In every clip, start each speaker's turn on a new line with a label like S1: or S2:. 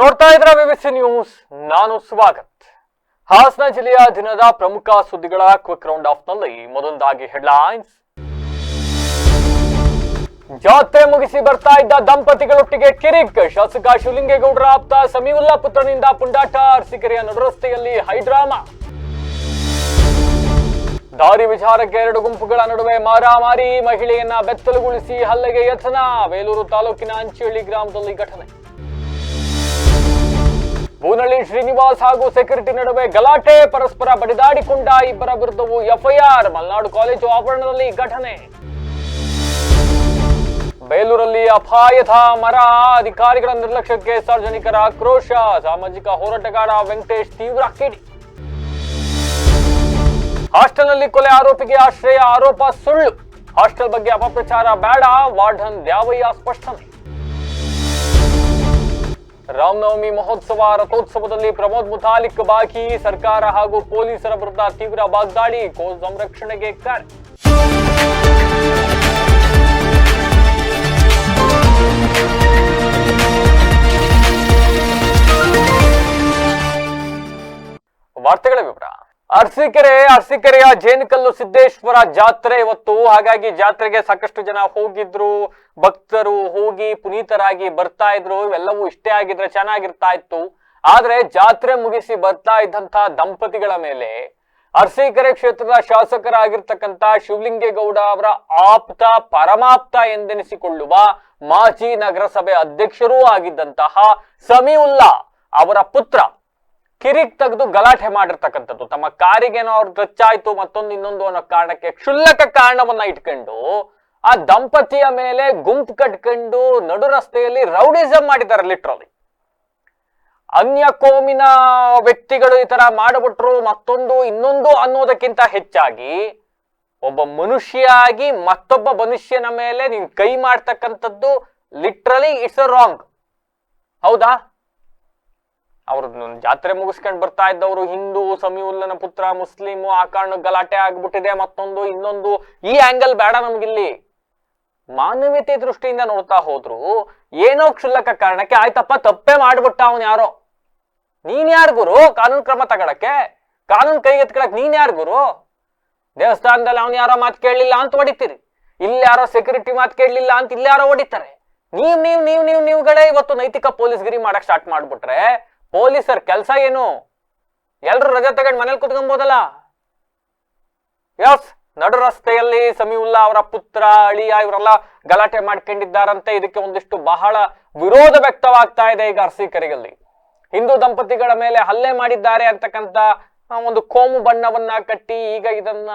S1: ನೋಡ್ತಾ ಇದ್ರ ವಿವಿಸಿ ನ್ಯೂಸ್. ನಾನು ಸ್ವಾಗತ್. ಹಾಸನ ಜಿಲ್ಲೆಯ ದಿನದ ಪ್ರಮುಖ ಸುದ್ದಿಗಳ ಕ್ವಿಕ್ ರೌಂಡ್ ಆಫ್ ನಲ್ಲಿ ಮೊದಲದಾಗಿ ಹೆಡ್ಲೈನ್ಸ್. ಜಾತ್ರೆ ಮುಗಿಸಿ ಬರ್ತಾ ಇದ್ದ ದಂಪತಿಗಳೊಟ್ಟಿಗೆ ಕಿರಿಕ್. ಶಾಸಕ ಶಿವಲಿಂಗೇಗೌಡರ ಆಪ್ತ ಸಮೀವುಲ್ಲಾ ಪುತ್ರನಿಂದ ಪುಂಡಾಟ. ಅರಸೀಕೆರೆಯ ನಡುರಸ್ತೆಯಲ್ಲಿ ಹೈಡ್ರಾಮಾ. ದಾರಿ ವಿಚಾರಕ್ಕೆ ಎರಡು ಗುಂಪುಗಳ ನಡುವೆ ಮಾರಾಮಾರಿ. ಮಹಿಳೆಯನ್ನ ಬೆತ್ತಲುಗೊಳಿಸಿ ಹಲ್ಲೆಗೆ ಯತ್ನ. ಬೇಲೂರು ತಾಲೂಕಿನ ಅಂಚಿಹಳ್ಳಿ ಗ್ರಾಮದಲ್ಲಿ ಘಟನೆ. ಬೂನಳ್ಳಿ ಶ್ರೀನಿವಾಸ್ ಹಾಗೂ ಸೆಕ್ಯೂರಿಟಿ ನಡುವೆ ಗಲಾಟೆ. ಪರಸ್ಪರ ಬಡಿದಾಡಿಕೊಂಡ ಇಬ್ಬರ ವಿರುದ್ಧವೂ ಎಫ್ಐಆರ್. ಮಲೆನಾಡು ಕಾಲೇಜು ಆವರಣದಲ್ಲಿ ಘಟನೆ. ಬೇಲೂರಲ್ಲಿ ಅಪಾಯದ ಮರ. ಅಧಿಕಾರಿಗಳ ನಿರ್ಲಕ್ಷ್ಯಕ್ಕೆ ಸಾರ್ವಜನಿಕರ ಆಕ್ರೋಶ. ಸಾಮಾಜಿಕ ಹೋರಾಟಗಾರ ವೆಂಕಟೇಶ್ ತೀವ್ರ ಕಿಡಿ. ಹಾಸ್ಟೆಲ್ನಲ್ಲಿ ಕೊಲೆ ಆರೋಪಿಗೆ ಆಶ್ರಯ. ಆರೋಪ ಸುಳ್ಳು. ಹಾಸ್ಟೆಲ್ ಬಗ್ಗೆ ಅಪಪ್ರಚಾರ ಬೇಡ. ವಾರ್ಡನ್ ದ್ಯಾವಯ್ಯ ಸ್ಪಷ್ಟನೆ. ರಾಮನವಮಿ ಮಹೋತ್ಸವ. ರಥೋತ್ಸವದಲ್ಲಿ ಪ್ರಮೋದ್ ಮುತಾಲಿಕ್ ಭಾಗಿ. ಸರ್ಕಾರ ಹಾಗೂ ಪೊಲೀಸರ ವಿರುದ್ಧ ತೀವ್ರ ವಾಗ್ದಾಳಿ. ಗೋ ಸಂರಕ್ಷಣೆಗೆ ಕರೆ. ವಾರ್ತೆಗಳ ವಿವರ. ಅರಸೀಕೆರೆಯ ಜೇನುಕಲ್ಲು ಸಿದ್ದೇಶ್ವರ ಜಾತ್ರೆ ಇವತ್ತು. ಹಾಗಾಗಿ ಜಾತ್ರೆಗೆ ಸಾಕಷ್ಟು ಜನ ಹೋಗಿದ್ರು. ಭಕ್ತರು ಹೋಗಿ ಪುನೀತರಾಗಿ ಬರ್ತಾ ಇದ್ರು. ಇವೆಲ್ಲವೂ ಇಷ್ಟೇ ಆಗಿದ್ರೆ ಚೆನ್ನಾಗಿರ್ತಾ ಇತ್ತು. ಆದ್ರೆ ಜಾತ್ರೆ ಮುಗಿಸಿ ಬರ್ತಾ ಇದ್ದಂತ ದಂಪತಿಗಳ ಮೇಲೆ ಅರಸೀಕೆರೆ ಕ್ಷೇತ್ರದ ಶಾಸಕರಾಗಿರ್ತಕ್ಕಂಥ ಶಿವಲಿಂಗೇಗೌಡ ಅವರ ಆಪ್ತ, ಪರಮಾಪ್ತ ಎಂದೆನಿಸಿಕೊಳ್ಳುವ ಮಾಜಿ ನಗರಸಭೆ ಅಧ್ಯಕ್ಷರೂ ಆಗಿದ್ದಂತಹ ಸಮೀವುಲ್ಲಾ ಅವರ ಪುತ್ರ ಕಿರಿಕ್ ತೆಗೆದು ಗಲಾಟೆ ಮಾಡಿರ್ತಕ್ಕಂಥದ್ದು. ತಮ್ಮ ಕಾರಿಗೇನೋ ಅವ್ರು ಟಚ್ಚಾಯ್ತು, ಮತ್ತೊಂದು ಇನ್ನೊಂದು ಅನ್ನೋ ಕಾರಣಕ್ಕೆ ಕ್ಷುಲ್ಲಕ ಕಾರಣವನ್ನ ಇಟ್ಕೊಂಡು ಆ ದಂಪತಿಯ ಮೇಲೆ ಗುಂಪು ಕಟ್ಕೊಂಡು ನಡು ರಸ್ತೆಯಲ್ಲಿ ರೌಡಿಸಂ ಮಾಡಿದ್ದಾರೆ. ಲಿಟ್ರಲಿ ಅನ್ಯ ಕೋಮಿನ ವ್ಯಕ್ತಿಗಳು ಈ ತರ ಮಾಡಿಬಿಟ್ರು, ಮತ್ತೊಂದು ಇನ್ನೊಂದು ಅನ್ನೋದಕ್ಕಿಂತ ಹೆಚ್ಚಾಗಿ ಒಬ್ಬ ಮನುಷ್ಯಾಗಿ ಮತ್ತೊಬ್ಬ ಮನುಷ್ಯನ ಮೇಲೆ ನೀನ್ ಕೈ ಮಾಡ್ತಕ್ಕಂಥದ್ದು ಲಿಟ್ರಲಿ ಇಟ್ಸ್ ಅ ರಾಂಗ್. ಹೌದಾ? ಅವ್ರು ಜಾತ್ರೆ ಮುಗಿಸ್ಕೊಂಡು ಬರ್ತಾ ಇದ್ದವರು ಹಿಂದೂ, ಸಮೀವುಲ್ಲನ ಪುತ್ರ ಮುಸ್ಲಿಮು, ಆ ಕಾರಣಕ್ಕೆ ಗಲಾಟೆ ಆಗ್ಬಿಟ್ಟಿದೆ, ಮತ್ತೊಂದು ಇನ್ನೊಂದು. ಈ ಆಂಗಲ್ ಬೇಡ ನಮ್ಗಿಲ್ಲಿ. ಮಾನವೀಯತೆ ದೃಷ್ಟಿಯಿಂದ ನೋಡ್ತಾ ಹೋದ್ರು ಏನೋ ಕ್ಷುಲ್ಲಕ ಕಾರಣಕ್ಕೆ ಆಯ್ತಪ್ಪ ತಪ್ಪೇ ಮಾಡ್ಬಿಟ್ಟ ಅವನ್ ಯಾರೋ. ನೀನ್ ಯಾರ್ ಗುರು ಕಾನೂನು ಕ್ರಮ ತಗೊಳಕ್ಕೆ? ಕಾನೂನು ಕೈಗೆತ್ಕೊಳಕ್ ನೀನ್ ಯಾರ್ ಗುರು? ದೇವಸ್ಥಾನದಲ್ಲಿ ಅವ್ನು ಯಾರೋ ಮಾತು ಕೇಳಲಿಲ್ಲ ಅಂತ ಹೊಡಿತೀರಿ, ಇಲ್ಲಿ ಯಾರೋ ಸೆಕ್ಯೂರಿಟಿ ಮಾತು ಕೇಳಲಿಲ್ಲ ಅಂತ ಇಲ್ಲಿ ಯಾರೋ ಹೊಡಿತಾರೆ. ನೀವುಗಳೇ ಇವತ್ತು ನೈತಿಕ ಪೊಲೀಸ್ಗಿರಿ ಮಾಡಕ್ ಸ್ಟಾರ್ಟ್ ಮಾಡ್ಬಿಟ್ರೆ ಪೊಲೀಸರ್ ಕೆಲಸ ಏನು? ಎಲ್ರು ರಜೆ ತಗೊಂಡು ಮನೇಲಿ ಕುತ್ಕೊಂಬೋದಲ್ಲ. ಯಸ್, ನಡು ರಸ್ತೆಯಲ್ಲಿ ಸಮೀವುಲ್ಲಾ ಅವರ ಪುತ್ರ, ಅಳಿಯ ಇವರೆಲ್ಲ ಗಲಾಟೆ ಮಾಡ್ಕೊಂಡಿದ್ದಾರಂತೆ. ಇದಕ್ಕೆ ಒಂದಿಷ್ಟು ಬಹಳ ವಿರೋಧ ವ್ಯಕ್ತವಾಗ್ತಾ ಇದೆ ಈಗ ಅರಸೀಕೆರೆಯಲ್ಲಿ. ಹಿಂದೂ ದಂಪತಿಗಳ ಮೇಲೆ ಹಲ್ಲೆ ಮಾಡಿದ್ದಾರೆ ಅಂತಕ್ಕಂಥ ಒಂದು ಕೋಮು ಬಣ್ಣವನ್ನ ಕಟ್ಟಿ ಈಗ ಇದನ್ನ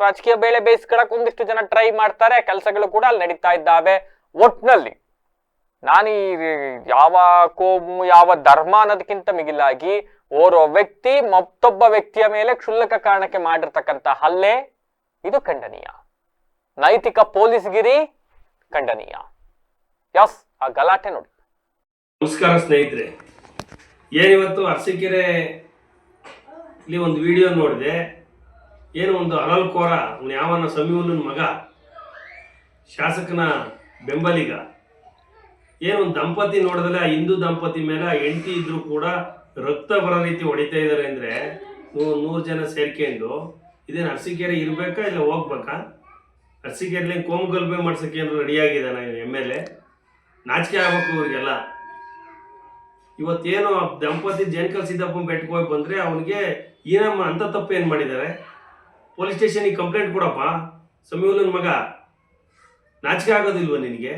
S1: ರಾಜಕೀಯ ಬೇಳೆ ಬೇಯಿಸ್ಕೊಳಕ್ ಒಂದಿಷ್ಟು ಜನ ಟ್ರೈ ಮಾಡ್ತಾರೆ. ಕೆಲಸಗಳು ಕೂಡ ಅಲ್ಲಿ ನಡೀತಾ ಇದ್ದಾವೆ. ಒಟ್ನಲ್ಲಿ ನಾನು ಯಾವ ಕೋಮು ಯಾವ ಧರ್ಮ ಅನ್ನೋದಕ್ಕಿಂತ ಮಿಗಿಲಾಗಿ ಓರ್ವ ವ್ಯಕ್ತಿ ಮತ್ತೊಬ್ಬ ವ್ಯಕ್ತಿಯ ಮೇಲೆ ಕ್ಷುಲ್ಲಕ ಕಾರಣಕ್ಕೆ ಮಾಡಿರ್ತಕ್ಕಂಥ ಹಲ್ಲೆ ಇದು ಖಂಡನೀಯ. ನೈತಿಕ ಪೊಲೀಸ್ಗಿರಿ ಖಂಡನೀಯ. ಯಸ್, ಆ ಗಲಾಟೆ ನೋಡಿ.
S2: ನಮಸ್ಕಾರ ಸ್ನೇಹಿತರೆ. ಏನಿವತ್ತು ಅರಸೀಕೆರೆ ಇಲ್ಲಿ ಒಂದು ವಿಡಿಯೋ ನೋಡಿದೆ. ಏನು ಒಂದು ಅಲಲ್ಕೋರ ಯಾವನ ಸಮೀವುಲ್ಲನ ಮಗ, ಶಾಸಕನ ಬೆಂಬಲಿಗ, ಏನು ಒಂದು ದಂಪತಿ ನೋಡಿದ್ರೆ ಆ ಹಿಂದೂ ದಂಪತಿ ಮೇಲೆ ಹೆಂಡತಿ ಇದ್ರು ಕೂಡ ರಕ್ತ ಬರೋ ರೀತಿ ಹೊಡಿತಾ ಇದ್ದಾರೆ ಅಂದರೆ 100 ಜನ ಸೇರ್ಕೊಂಡು ಇದೇನು ಅರಸೀಕೆರೆ ಇರಬೇಕಾ ಇಲ್ಲ ಹೋಗ್ಬೇಕಾ? ಅರಸೀಕೆರೆಲಿ ಕೋಮುಗಲಭೆ ಮಾಡ್ಸೋಕ್ಕೆ ಏನಾದ್ರು ರೆಡಿಯಾಗಿದ್ದಾನ MLA? ನಾಚಿಕೆ ಆಗ್ಬೇಕು ಇವ್ರಿಗೆಲ್ಲ. ಇವತ್ತೇನು ದಂಪತಿ ಜೇನುಕಲ್ ಸಿದ್ದಪ್ಪನ ಬೆಟ್ಟಕ್ಕೆ ಹೋಗಿ ಬಂದರೆ ಅವನಿಗೆ ಏನಮ್ಮ ಅಂತ ತಪ್ಪು ಏನು ಮಾಡಿದ್ದಾರೆ? ಪೊಲೀಸ್ ಸ್ಟೇಷನಿಗೆ ಕಂಪ್ಲೇಂಟ್ ಕೊಡಪ್ಪ. ಸಮೀವುಲ್ಲನ ಮಗ, ನಾಚಿಕೆ ಆಗೋದಿಲ್ವ ನಿನಗೆ?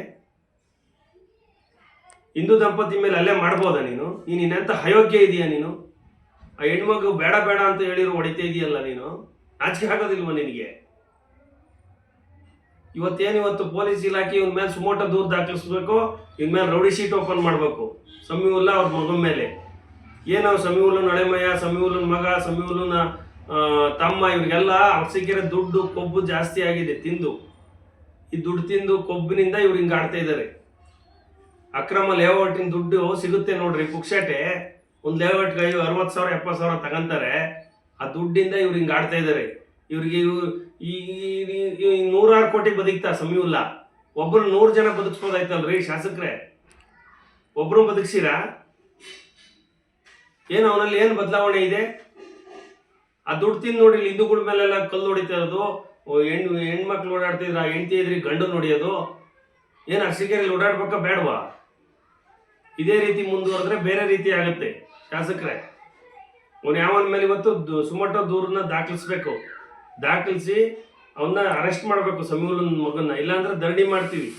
S2: ಹಿಂದೂ ದಂಪತಿ ಮೇಲೆ ಅಲ್ಲೇ ಮಾಡ್ಬೋದಾ ನೀನು? ಇನ್ನೆಂತ ಅಯೋಗ್ಯ ಇದೆಯಾ ನೀನು? ಆ ಹೆಣ್ಮಗು ಬೇಡ ಬೇಡ ಅಂತ ಹೇಳಿರೋ ಹೊಡಿತಾ ಇದೆಯಲ್ಲ ನೀನು. ನಾಚಿಕೆ ಆಗೋದಿಲ್ವ ನಿನಗೆ? ಇವತ್ತು ಪೊಲೀಸ್ ಇಲಾಖೆ ಇವನ ಮೇಲೆ ಸುಮೋಟೋ ದೂರು ದಾಖಲಿಸ್ಬೇಕು, ಇವನ ಮೇಲೆ ರೌಡಿ ಶೀಟ್ ಓಪನ್ ಮಾಡಬೇಕು. ಸಮೀವುಲ್ಲಾ ಅವ್ರ ಮಗನ ಮೇಲೆ ಏನೋ ಸಮೀವುಲ್ಲನ ಹಳೆಮಯ್ಯ, ಸಮೀವುಲ್ಲನ ಮಗ, ಸಮೀವುಲ್ಲನ ತಮ್ಮ, ಇವ್ರಿಗೆಲ್ಲ ಅರಸೀಕೆರೆ ದುಡ್ಡು ಕೊಬ್ಬು ಜಾಸ್ತಿ ಆಗಿದೆ ತಿಂದು. ಈ ದುಡ್ಡು ತಿಂದು ಕೊಬ್ಬಿನಿಂದ ಇವ್ರು ಹಿಂಗೆ ಆಡ್ತಾ ಇದ್ದಾರೆ. ಅಕ್ರಮ ಲೇಔಟಿನ ದುಡ್ಡು ಸಿಗುತ್ತೆ ನೋಡ್ರಿ, ಪುಕ್ಷಟೆ. ಒಂದು ಲೇಔಟ್ಗೆ 60,000 70,000 ತಗೊಂತಾರೆ. ಆ ದುಡ್ಡಿಂದ ಇವ್ರು ಹಿಂಗೆ ಆಡ್ತಾ ಇದ್ದಾರೆ. ಇವ್ರಿಗೆ ಈ 106 ಕೋಟಿ ಬದುಕ್ತಾ ಸಮೀವುಲ್ಲಾ. ಒಬ್ರು 100 ಜನ ಬದುಕಿಸ್ಬೋದಾಯ್ತಲ್ರಿ ಶಾಸಕರೇ? ಒಬ್ರು ಬದುಕ್ಸಿರಾ? ಏನು ಅವನಲ್ಲಿ ಏನು ಬದಲಾವಣೆ ಇದೆ? ಆ ದುಡ್ಡು ತಿಂದು ನೋಡಿ ಹಿಂದೂಗಳ ಮೇಲೆಲ್ಲ ಕಲ್ಲು ಹೊಡಿತಾ ಇರೋದು, ಹೆಣ್ಮಕ್ಳು ಓಡಾಡ್ತಿದ್ರ ಹೆಂಡತಿ ಇದ್ರಿ ಗಂಡು ನೋಡಿಯೋದು, ಏನು ಅರಸೀಕೆರೆಯಲ್ಲಿ ಓಡಾಡ್ಬೇಕಾ ಬೇಡವಾ? ಇದೇ ರೀತಿ ಮುಂದುವರೆದ್ರೆ ಬೇರೆ ರೀತಿ ಆಗುತ್ತೆ. ಶಾಸಕರೇ, ಅವನು ಯಾವನ ಮೇಲೆ ಇವತ್ತು ಸುಮೋಟೋ ದೂರನ್ನ ದಾಖಲಿಸಿ ಅವನ್ನ ಅರೆಸ್ಟ್ ಮಾಡಬೇಕು, ಸಮೀವುಲ್ಲನ್ ಮಗನ್ನ, ಇಲ್ಲಾಂದ್ರೆ ಧರಣಿ ಮಾಡ್ತೀವಿ.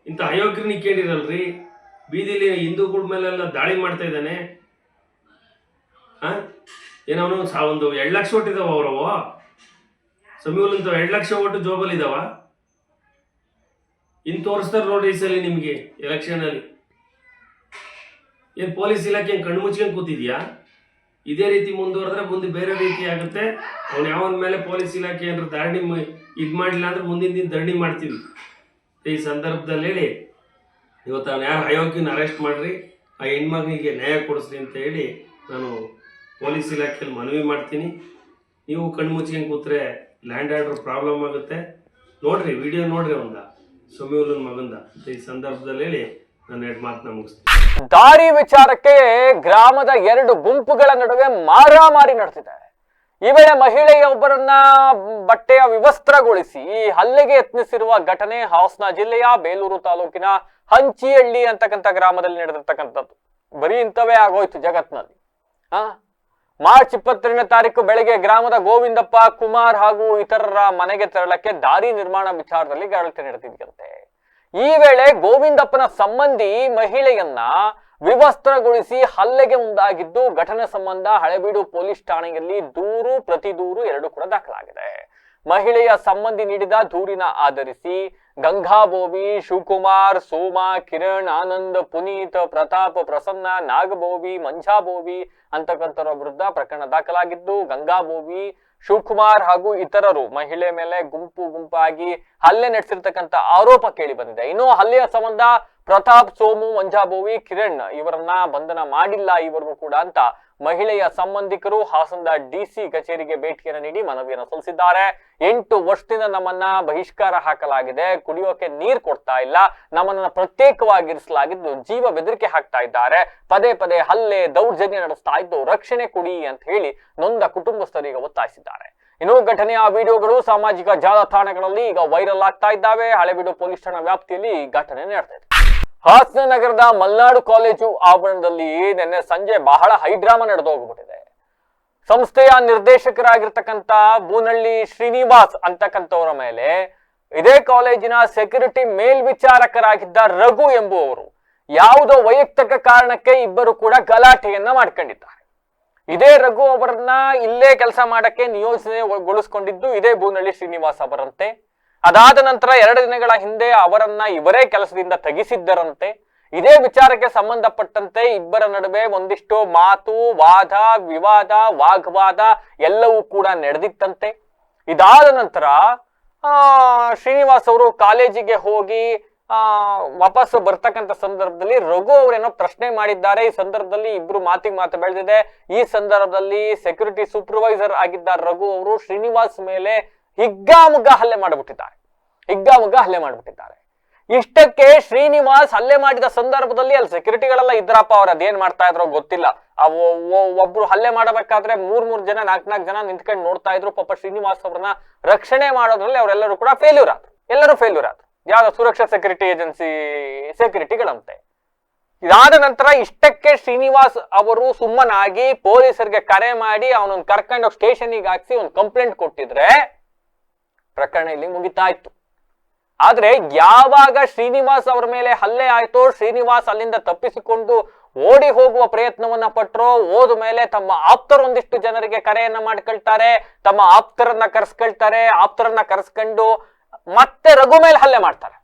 S2: ಇಂಥ ಅಯೋಗ್ಯರನ್ನ ಕೇಳಿರಲ್ರಿ, ಬೀದಿಲಿ ಹಿಂದೂಗಳ ಮೇಲೆಲ್ಲ ದಾಳಿ ಮಾಡ್ತಾ ಇದ್ದಾನೆ. ಏನವನು ಒಂದು 2 ಲಕ್ಷ ಓಟ್ ಇದಾವ ಅವರವು ಸಮೀವುಲ್ಲನ್ 2 ಲಕ್ಷ ಓಟು ಜೋಬಲ್ ಇದಾವ. ಇನ್ನು ತೋರಿಸ್ತಾರೆ ನೋಡಿ ಈ ಸಲ ನಿಮಗೆ ಎಲೆಕ್ಷನ್ ಅಲ್ಲಿ. ಏನು ಪೊಲೀಸ್ ಇಲಾಖೆ ಕಣ್ಣು ಮುಚ್ಕೊಂಡು ಕೂತಿದ್ಯಾ? ಇದೇ ರೀತಿ ಮುಂದುವರೆದ್ರೆ ಮುಂದೆ ಬೇರೆ ರೀತಿ ಆಗುತ್ತೆ. ಅವ್ನು ಯಾವನ ಮೇಲೆ ಪೊಲೀಸ್ ಇಲಾಖೆ ಏನಾದ್ರು ಧರಣಿ ಇದು ಮಾಡಲಿಲ್ಲ ಅಂದ್ರೆ ಮುಂದಿನ ದಿನ ಧರಣಿ ಮಾಡ್ತೀವಿ. ಈ ಸಂದರ್ಭದಲ್ಲಿ ಹೇಳಿ ಇವತ್ತು ಅವ್ನು ಯಾರು ಅಯೋಗ್ಯನ ಅರೆಸ್ಟ್ ಮಾಡ್ರಿ, ಆ ಹೆಣ್ಮಗನಿಗೆ ನ್ಯಾಯ ಕೊಡಿಸ್ರಿ ಅಂತ ಹೇಳಿ ನಾನು ಪೊಲೀಸ್ ಇಲಾಖೆಯಲ್ಲಿ ಮನವಿ ಮಾಡ್ತೀನಿ. ನೀವು ಕಣ್ಣು ಮುಚ್ಕೊಂಡು ಕೂತ್ರೆ ಲ್ಯಾಂಡ್ ಆರ್ಡರ್ ಪ್ರಾಬ್ಲಮ್ ಆಗುತ್ತೆ. ನೋಡ್ರಿ, ವಿಡಿಯೋ ನೋಡ್ರಿ ಒಂದ ಸಮೀವುಲ್ಲನ್ ಮಗಂದ ಅಂತ ಈ ಸಂದರ್ಭದಲ್ಲಿ ಹೇಳಿ ನಾನು 2 ಮಾತನ್ನ ಮುಗಿಸ್ತೀನಿ.
S1: ದಾರಿ ವಿಚಾರಕ್ಕೆ ಗ್ರಾಮದ 2 ಗುಂಪುಗಳ ನಡುವೆ ಮಾರಾಮಾರಿ ನಡೆದಿದೆ. ಈ ವೇಳೆ ಮಹಿಳೆಯೊಬ್ಬರನ್ನ ಬಟ್ಟೆಯ ವಿವಸ್ತ್ರಗೊಳಿಸಿ ಹಲ್ಲೆಗೆ ಯತ್ನಿಸಿರುವ ಘಟನೆ ಹಾಸನ ಜಿಲ್ಲೆಯ ಬೇಲೂರು ತಾಲೂಕಿನ ಹಂಚಿಹಳ್ಳಿ ಅಂತಕ್ಕಂಥ ಗ್ರಾಮದಲ್ಲಿ ನಡೆದಿರ್ತಕ್ಕಂಥದ್ದು. ಬರೀ ಇಂಥವೇ ಆಗೋಯ್ತು ಜಗತ್ನಲ್ಲಿ. ಮಾರ್ಚ್ 22ನೇ ತಾರೀಕು ಬೆಳಗ್ಗೆ ಗ್ರಾಮದ ಗೋವಿಂದಪ್ಪ, ಕುಮಾರ್ ಹಾಗೂ ಇತರರ ಮನೆಗೆ ತೆರಳಕ್ಕೆ ದಾರಿ ನಿರ್ಮಾಣ ವಿಚಾರದಲ್ಲಿ ಗಲಾಟೆ ನಡೆದಿದ್ದಂತೆ. ಈ ವೇಳೆ ಗೋವಿಂದಪ್ಪನ ಸಂಬಂಧಿ ಮಹಿಳೆಯನ್ನ ವಿವಸ್ತ್ರಗೊಳಿಸಿ ಹಲ್ಲೆಗೆ ಮುಂದಾಗಿದ್ದು ಘಟನೆ ಸಂಬಂಧ ಹಳೆಬೀಡು ಪೊಲೀಸ್ ಠಾಣೆಯಲ್ಲಿ ದೂರು, ಪ್ರತಿ ದೂರು 2 ಕೂಡ ದಾಖಲಾಗಿದೆ. ಮಹಿಳೆಯ ಸಂಬಂಧಿ ನೀಡಿದ ದೂರಿನ ಆಧರಿಸಿ ಗಂಗಾಬೋವಿ, ಶಿವಕುಮಾರ್, ಸೋಮಾ, ಕಿರಣ್, ಆನಂದ್, ಪುನೀತ್, ಪ್ರತಾಪ್, ಪ್ರಸನ್ನ, ನಾಗಬೋವಿ, ಮಂಜಾಬೋವಿ ಅಂತಕ್ಕಂಥವರ ವಿರುದ್ಧ ಪ್ರಕರಣ ದಾಖಲಾಗಿದ್ದು ಗಂಗಾಬೋವಿ, ಶಿವಕುಮಾರ್ ಹಾಗೂ ಇತರರು ಮಹಿಳೆ ಮೇಲೆ ಗುಂಪಾಗಿ ಹಲ್ಲೆ ನಡೆಸಿರ್ತಕ್ಕಂಥ ಆರೋಪ ಕೇಳಿ ಬಂದಿದೆ. ಇನ್ನು ಹಲ್ಲೆಯ ಸಂಬಂಧ ಪ್ರತಾಪ್, ಸೋಮು, ಮಂಜಾಬೋವಿ, ಕಿರಣ್ ಇವರನ್ನ ಬಂಧನ ಮಾಡಿಲ್ಲ ಇವರೆಗೂ ಕೂಡ ಅಂತ ಮಹಿಳೆಯ ಸಂಬಂಧಿಕರು ಹಾಸನದ ಡಿಸಿ ಕಚೇರಿಗೆ ಭೇಟಿಯನ್ನು ನೀಡಿ ಮನವಿಯನ್ನು ಸಲ್ಲಿಸಿದ್ದಾರೆ. 8 ವರ್ಷದಿಂದ ನಮ್ಮನ್ನ ಬಹಿಷ್ಕಾರ ಹಾಕಲಾಗಿದೆ, ಕುಡಿಯೋಕೆ ನೀರು ಕೊಡ್ತಾ ಇಲ್ಲ, ನಮ್ಮನ್ನ ಪ್ರತ್ಯೇಕವಾಗಿರಿಸಲಾಗಿದ್ದು ಜೀವ ಬೆದರಿಕೆ ಹಾಕ್ತಾ ಇದ್ದಾರೆ, ಪದೇ ಪದೇ ಹಲ್ಲೆ ದೌರ್ಜನ್ಯ ನಡೆಸ್ತಾ ಇದ್ದು ರಕ್ಷಣೆ ಕೊಡಿ ಅಂತ ಹೇಳಿ ನೊಂದ ಕುಟುಂಬಸ್ಥರಿಗೆ ಒತ್ತಾಯಿಸಿದ್ದಾರೆ. ಇನ್ನು ಘಟನೆಯ ವಿಡಿಯೋಗಳು ಸಾಮಾಜಿಕ ಜಾಲತಾಣಗಳಲ್ಲಿ ಈಗ ವೈರಲ್ ಆಗ್ತಾ ಇದ್ದಾವೆ. ಹಳೆಬೀಡು ಪೊಲೀಸ್ ಠಾಣಾ ವ್ಯಾಪ್ತಿಯಲ್ಲಿ ಘಟನೆ ನಡೆದಿದೆ. ಹಾಸನ ನಗರದ ಮಲ್ನಾಡು ಕಾಲೇಜು ಆವರಣದಲ್ಲಿ ನಿನ್ನೆ ಸಂಜೆ ಬಹಳ ಹೈಡ್ರಾಮಾ ನಡೆದೋಗ್ಬಿಟ್ಟಿದೆ. ಸಂಸ್ಥೆಯ ನಿರ್ದೇಶಕರಾಗಿರ್ತಕ್ಕಂಥ ಬೂನಳ್ಳಿ ಶ್ರೀನಿವಾಸ್ ಅಂತಕ್ಕಂಥವರ ಮೇಲೆ ಇದೇ ಕಾಲೇಜಿನ ಸೆಕ್ಯೂರಿಟಿ ಮೇಲ್ವಿಚಾರಕರಾಗಿದ್ದ ರಘು ಎಂಬುವವರು ಯಾವುದೋ ವೈಯಕ್ತಿಕ ಕಾರಣಕ್ಕೆ ಇಬ್ಬರು ಕೂಡ ಗಲಾಟೆಯನ್ನ ಮಾಡ್ಕೊಂಡಿದ್ದಾರೆ. ಇದೇ ರಘು ಅವರನ್ನ ಇಲ್ಲೇ ಕೆಲಸ ಮಾಡಕ್ಕೆ ನಿಯೋಜನೆಗೊಳಿಸಿಕೊಂಡಿದ್ದು ಇದೇ ಬೂನಳ್ಳಿ ಶ್ರೀನಿವಾಸ್ ಅವರಂತೆ. ಅದಾದ ನಂತರ 2 ದಿನಗಳ ಹಿಂದೆ ಅವರನ್ನ ಇವರೇ ಕೆಲಸದಿಂದ ತೆಗೆಸಿದ್ದರಂತೆ. ಇದೇ ವಿಚಾರಕ್ಕೆ ಸಂಬಂಧಪಟ್ಟಂತೆ ಇಬ್ಬರ ನಡುವೆ ಒಂದಿಷ್ಟು ಮಾತು, ವಾದ, ವಿವಾದ, ವಾಗ್ವಾದ ಎಲ್ಲವೂ ಕೂಡ ನಡೆದಿತ್ತಂತೆ. ಇದಾದ ನಂತರ ಶ್ರೀನಿವಾಸ್ ಅವರು ಕಾಲೇಜಿಗೆ ಹೋಗಿ ವಾಪಸ್ ಬರ್ತಕ್ಕಂಥ ಸಂದರ್ಭದಲ್ಲಿ ರಘು ಅವರೇನೋ ಪ್ರಶ್ನೆ ಮಾಡಿದ್ದಾರೆ. ಈ ಸಂದರ್ಭದಲ್ಲಿ ಇಬ್ರು ಮಾತಿಗೆ ಮಾತು ಬೆಳೆದಿದೆ. ಈ ಸಂದರ್ಭದಲ್ಲಿ ಸೆಕ್ಯೂರಿಟಿ ಸೂಪರ್ವೈಸರ್ ಆಗಿದ್ದ ರಘು ಅವರು ಶ್ರೀನಿವಾಸ್ ಮೇಲೆ ಹಿಗ್ಗಾಮುಗ್ಗ ಹಲ್ಲೆ ಮಾಡಿಬಿಟ್ಟಿದ್ದಾರೆ. ಇಷ್ಟಕ್ಕೆ ಶ್ರೀನಿವಾಸ್ ಹಲ್ಲೆ ಮಾಡಿದ ಸಂದರ್ಭದಲ್ಲಿ ಅಲ್ಲಿ ಸೆಕ್ಯೂರಿಟಿಗಳೆಲ್ಲ ಇದ್ರಪ್ಪ, ಅವ್ರು ಅದೇನ್ ಮಾಡ್ತಾ ಇದ್ರೋ ಗೊತ್ತಿಲ್ಲ. ಒಬ್ರು ಹಲ್ಲೆ ಮಾಡಬೇಕಾದ್ರೆ 3 ಜನ 4 ಜನ ನಿಂತ್ಕೊಂಡು ನೋಡ್ತಾ ಇದ್ರು. ಪಾಪ ಶ್ರೀನಿವಾಸ್ ಅವ್ರನ್ನ ರಕ್ಷಣೆ ಮಾಡೋದ್ರಲ್ಲಿ ಅವರೆಲ್ಲರೂ ಕೂಡ ಫೇಲ್ಯೂರ್ ಆದ್ರು. ಯಾವ ಸುರಕ್ಷಾ ಸೆಕ್ಯೂರಿಟಿ ಏಜೆನ್ಸಿ ಸೆಕ್ಯೂರಿಟಿಗಳಂತೆ. ಇದಾದ ನಂತರ ಇಷ್ಟಕ್ಕೆ ಶ್ರೀನಿವಾಸ್ ಅವರು ಸುಮ್ಮನಾಗಿ ಪೊಲೀಸರಿಗೆ ಕರೆ ಮಾಡಿ ಅವನನ್ನು ಕರ್ಕೊಂಡು ಸ್ಟೇಷನ್ಗೆ ಹಾಕ್ಸಿ ಒಂದು ಕಂಪ್ಲೇಂಟ್ ಕೊಟ್ಟಿದ್ರೆ ಪ್ರಕರಣ ಇಲ್ಲಿ ಮುಗಿತಾ ಇತ್ತು. ಆದ್ರೆ ಯಾವಾಗ ಶ್ರೀನಿವಾಸ್ ಅವರ ಮೇಲೆ ಹಲ್ಲೆ ಆಯ್ತೋ, ಶ್ರೀನಿವಾಸ್ ಅಲ್ಲಿಂದ ತಪ್ಪಿಸಿಕೊಂಡು ಓಡಿ ಹೋಗುವ ಪ್ರಯತ್ನವನ್ನ ಪಟ್ಟರು. ಹೋದ ಮೇಲೆ ತಮ್ಮ ಆಪ್ತರು ಒಂದಿಷ್ಟು ಜನರಿಗೆ ಕರೆಯನ್ನ ಮಾಡ್ಕೊಳ್ತಾರೆ, ತಮ್ಮ ಆಪ್ತರನ್ನ ಕರೆಸ್ಕೊಂಡು ಮತ್ತೆ ರಘು ಮೇಲೆ ಹಲ್ಲೆ ಮಾಡ್ತಾರೆ.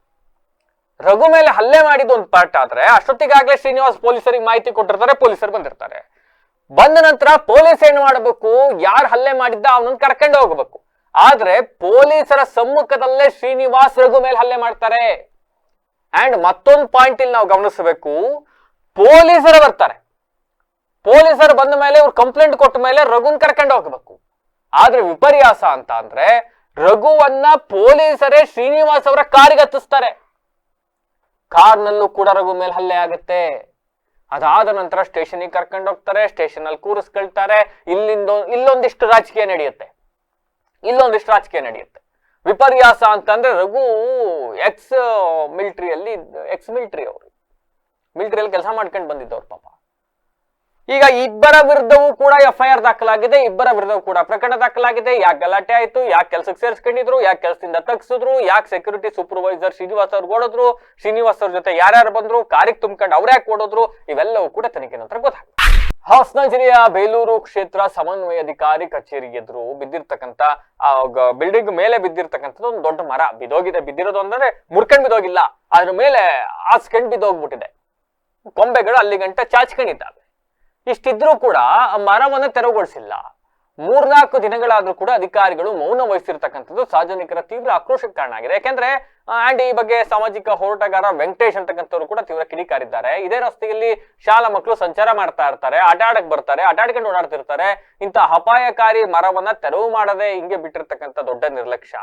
S1: ರಘು ಮೇಲೆ ಹಲ್ಲೆ ಮಾಡಿದ ಒಂದು ಪಾರ್ಟ್ ಆದ್ರೆ ಅಷ್ಟೊತ್ತಿಗಾಗ್ಲೇ ಶ್ರೀನಿವಾಸ್ ಪೊಲೀಸರಿಗೆ ಮಾಹಿತಿ ಕೊಟ್ಟಿರ್ತಾರೆ. ಪೊಲೀಸರು ಬಂದಿರ್ತಾರೆ. ಬಂದ ನಂತರ ಪೊಲೀಸ್ ಏನ್ ಮಾಡಬೇಕು, ಯಾರು ಹಲ್ಲೆ ಮಾಡಿದ್ದ ಅವನನ್ನ ಕರ್ಕೊಂಡು ಹೋಗ್ಬೇಕು. ಆದ್ರೆ ಪೊಲೀಸರ ಸಮ್ಮುಖದಲ್ಲೇ ಶ್ರೀನಿವಾಸ್ ರಘು ಮೇಲೆ ಹಲ್ಲೆ ಮಾಡ್ತಾರೆ. ಅಂಡ್ ಮತ್ತೊಂದು ಪಾಯಿಂಟ್ ಇಲ್ಲಿ ನಾವು ಗಮನಿಸಬೇಕು, ಪೊಲೀಸರು ಬರ್ತಾರೆ. ಪೊಲೀಸರು ಬಂದ ಮೇಲೆ ಇವ್ರು ಕಂಪ್ಲೇಂಟ್ ಕೊಟ್ಟ ಮೇಲೆ ರಘುನ್ ಕರ್ಕೊಂಡು ಹೋಗ್ಬೇಕು. ಆದ್ರೆ ವಿಪರ್ಯಾಸ ಅಂತ ಅಂದ್ರೆ ರಘುವನ್ನ ಪೊಲೀಸರೇ ಶ್ರೀನಿವಾಸ್ ಅವರ ಕಾರಿಗೆ ಹತ್ತಿಸ್ತಾರೆ. ಕಾರ್ನಲ್ಲೂ ಕೂಡ ರಘು ಮೇಲೆ ಹಲ್ಲೆ ಆಗುತ್ತೆ. ಅದಾದ ನಂತರ ಸ್ಟೇಷನ್ಗೆ ಕರ್ಕೊಂಡು ಹೋಗ್ತಾರೆ, ಸ್ಟೇಷನ್ ಅಲ್ಲಿ ಕೂರಿಸ್ಕೊಳ್ತಾರೆ. ಇಲ್ಲೊಂದಿಷ್ಟು ರಾಜಕೀಯ ನಡೆಯುತ್ತೆ. ವಿಪರ್ಯಾಸ ಅಂತಂದ್ರೆ ರಘು ಎಕ್ಸ್ ಮಿಲಿಟರಿಯಲ್ಲಿ ಕೆಲಸ ಮಾಡ್ಕೊಂಡು ಬಂದಿದ್ದವ್ರು ಪಾಪ. ಈಗ ಇಬ್ಬರ ವಿರುದ್ಧವೂ ಕೂಡ FIR ದಾಖಲಾಗಿದೆ, ಇಬ್ಬರ ವಿರುದ್ಧವೂ ಕೂಡ ಪ್ರಕರಣ ದಾಖಲಾಗಿದೆ. ಯಾಕೆ ಗಲಾಟೆ ಆಯ್ತು, ಯಾಕೆ ಕೆಲಸಕ್ಕೆ ಸೇರಿಸ್ಕೊಂಡಿದ್ರು, ಯಾಕೆ ಕೆಲಸದಿಂದ ತಗ್ಸಿದ್ರು, ಯಾಕೆ ಸೆಕ್ಯೂರಿಟಿ ಸೂಪರ್ವೈಸರ್ ಶ್ರೀನಿವಾಸ್ ಅವ್ರಿಗೆ ಓಡಿದ್ರು, ಶ್ರೀನಿವಾಸ್ ಅವ್ರ ಜೊತೆ ಯಾರ್ಯಾರು ಬಂದ್ರು, ಕಾರಿಗೆ ತುಂಬ್ಕೊಂಡು ಅವ್ರ್ಯಾಕೆ ಓಡಿದ್ರು, ಇವೆಲ್ಲವೂ ಕೂಡ ತನಿಖೆ ನಂತರ ಗೊತ್ತಾಗ್ತದೆ. ಹಾಸನ ಜಿಲ್ಲೆಯ ಬೇಲೂರು ಕ್ಷೇತ್ರ ಸಮನ್ವಯಾಧಿಕಾರಿ ಕಚೇರಿ ಎದುರು ಬಿದ್ದಿರ್ತಕ್ಕಂಥ ಬಿಲ್ಡಿಂಗ್ ಮೇಲೆ ಬಿದ್ದಿರ್ತಕ್ಕಂಥದ್ದು ಒಂದು ದೊಡ್ಡ ಮರ ಬಿದ್ದೋಗಿದೆ. ಬಿದ್ದಿರೋದು ಅಂದ್ರೆ ಮುರ್ಕಂಡ್ ಬಿದ್ದೋಗಿಲ್ಲ, ಅದ್ರ ಮೇಲೆ ಆಸ್ಕಂಡ್ ಬಿದ್ದೋಗ್ಬಿಟ್ಟಿದೆ. ಕೊಂಬೆಗಳು ಅಲ್ಲಿ ಗಂಟ ಚಾಚ್ಕೊಂಡಿದ್ದಾವೆ. ಇಷ್ಟಿದ್ರೂ ಕೂಡ ಮರವನ್ನು ತೆರವುಗೊಳಿಸಿಲ್ಲ. 3-4 ದಿನಗಳಾದ್ರೂ ಕೂಡ ಅಧಿಕಾರಿಗಳು ಮೌನ ವಹಿಸಿರ್ತಕ್ಕಂಥದ್ದು ಸಾರ್ವಜನಿಕರ ತೀವ್ರ ಆಕ್ರೋಶಕ್ಕೆ ಕಾರಣ ಆಗಿದೆ. ಯಾಕೆಂದ್ರೆ ಅಂಡ್ ಈ ಬಗ್ಗೆ ಸಾಮಾಜಿಕ ಹೋರಾಟಗಾರ ವೆಂಕಟೇಶ್ ಅಂತಕ್ಕಂಥವ್ರು ಕೂಡ ತೀವ್ರ ಕಿಡಿಕಾರಿದ್ದಾರೆ. ಇದೇ ರಸ್ತೆಯಲ್ಲಿ ಶಾಲಾ ಮಕ್ಕಳು ಸಂಚಾರ ಮಾಡ್ತಾ ಇರ್ತಾರೆ, ಆಟಾಡಕ್ ಬರ್ತಾರೆ, ಆಟಾಡ್ಕೊಂಡು ಓಡಾಡ್ತಿರ್ತಾರೆ. ಇಂಥ ಅಪಾಯಕಾರಿ ಮರವನ್ನ ತೆರವು ಮಾಡದೆ ಹಿಂಗೆ ಬಿಟ್ಟಿರ್ತಕ್ಕಂಥ ದೊಡ್ಡ ನಿರ್ಲಕ್ಷ್ಯ.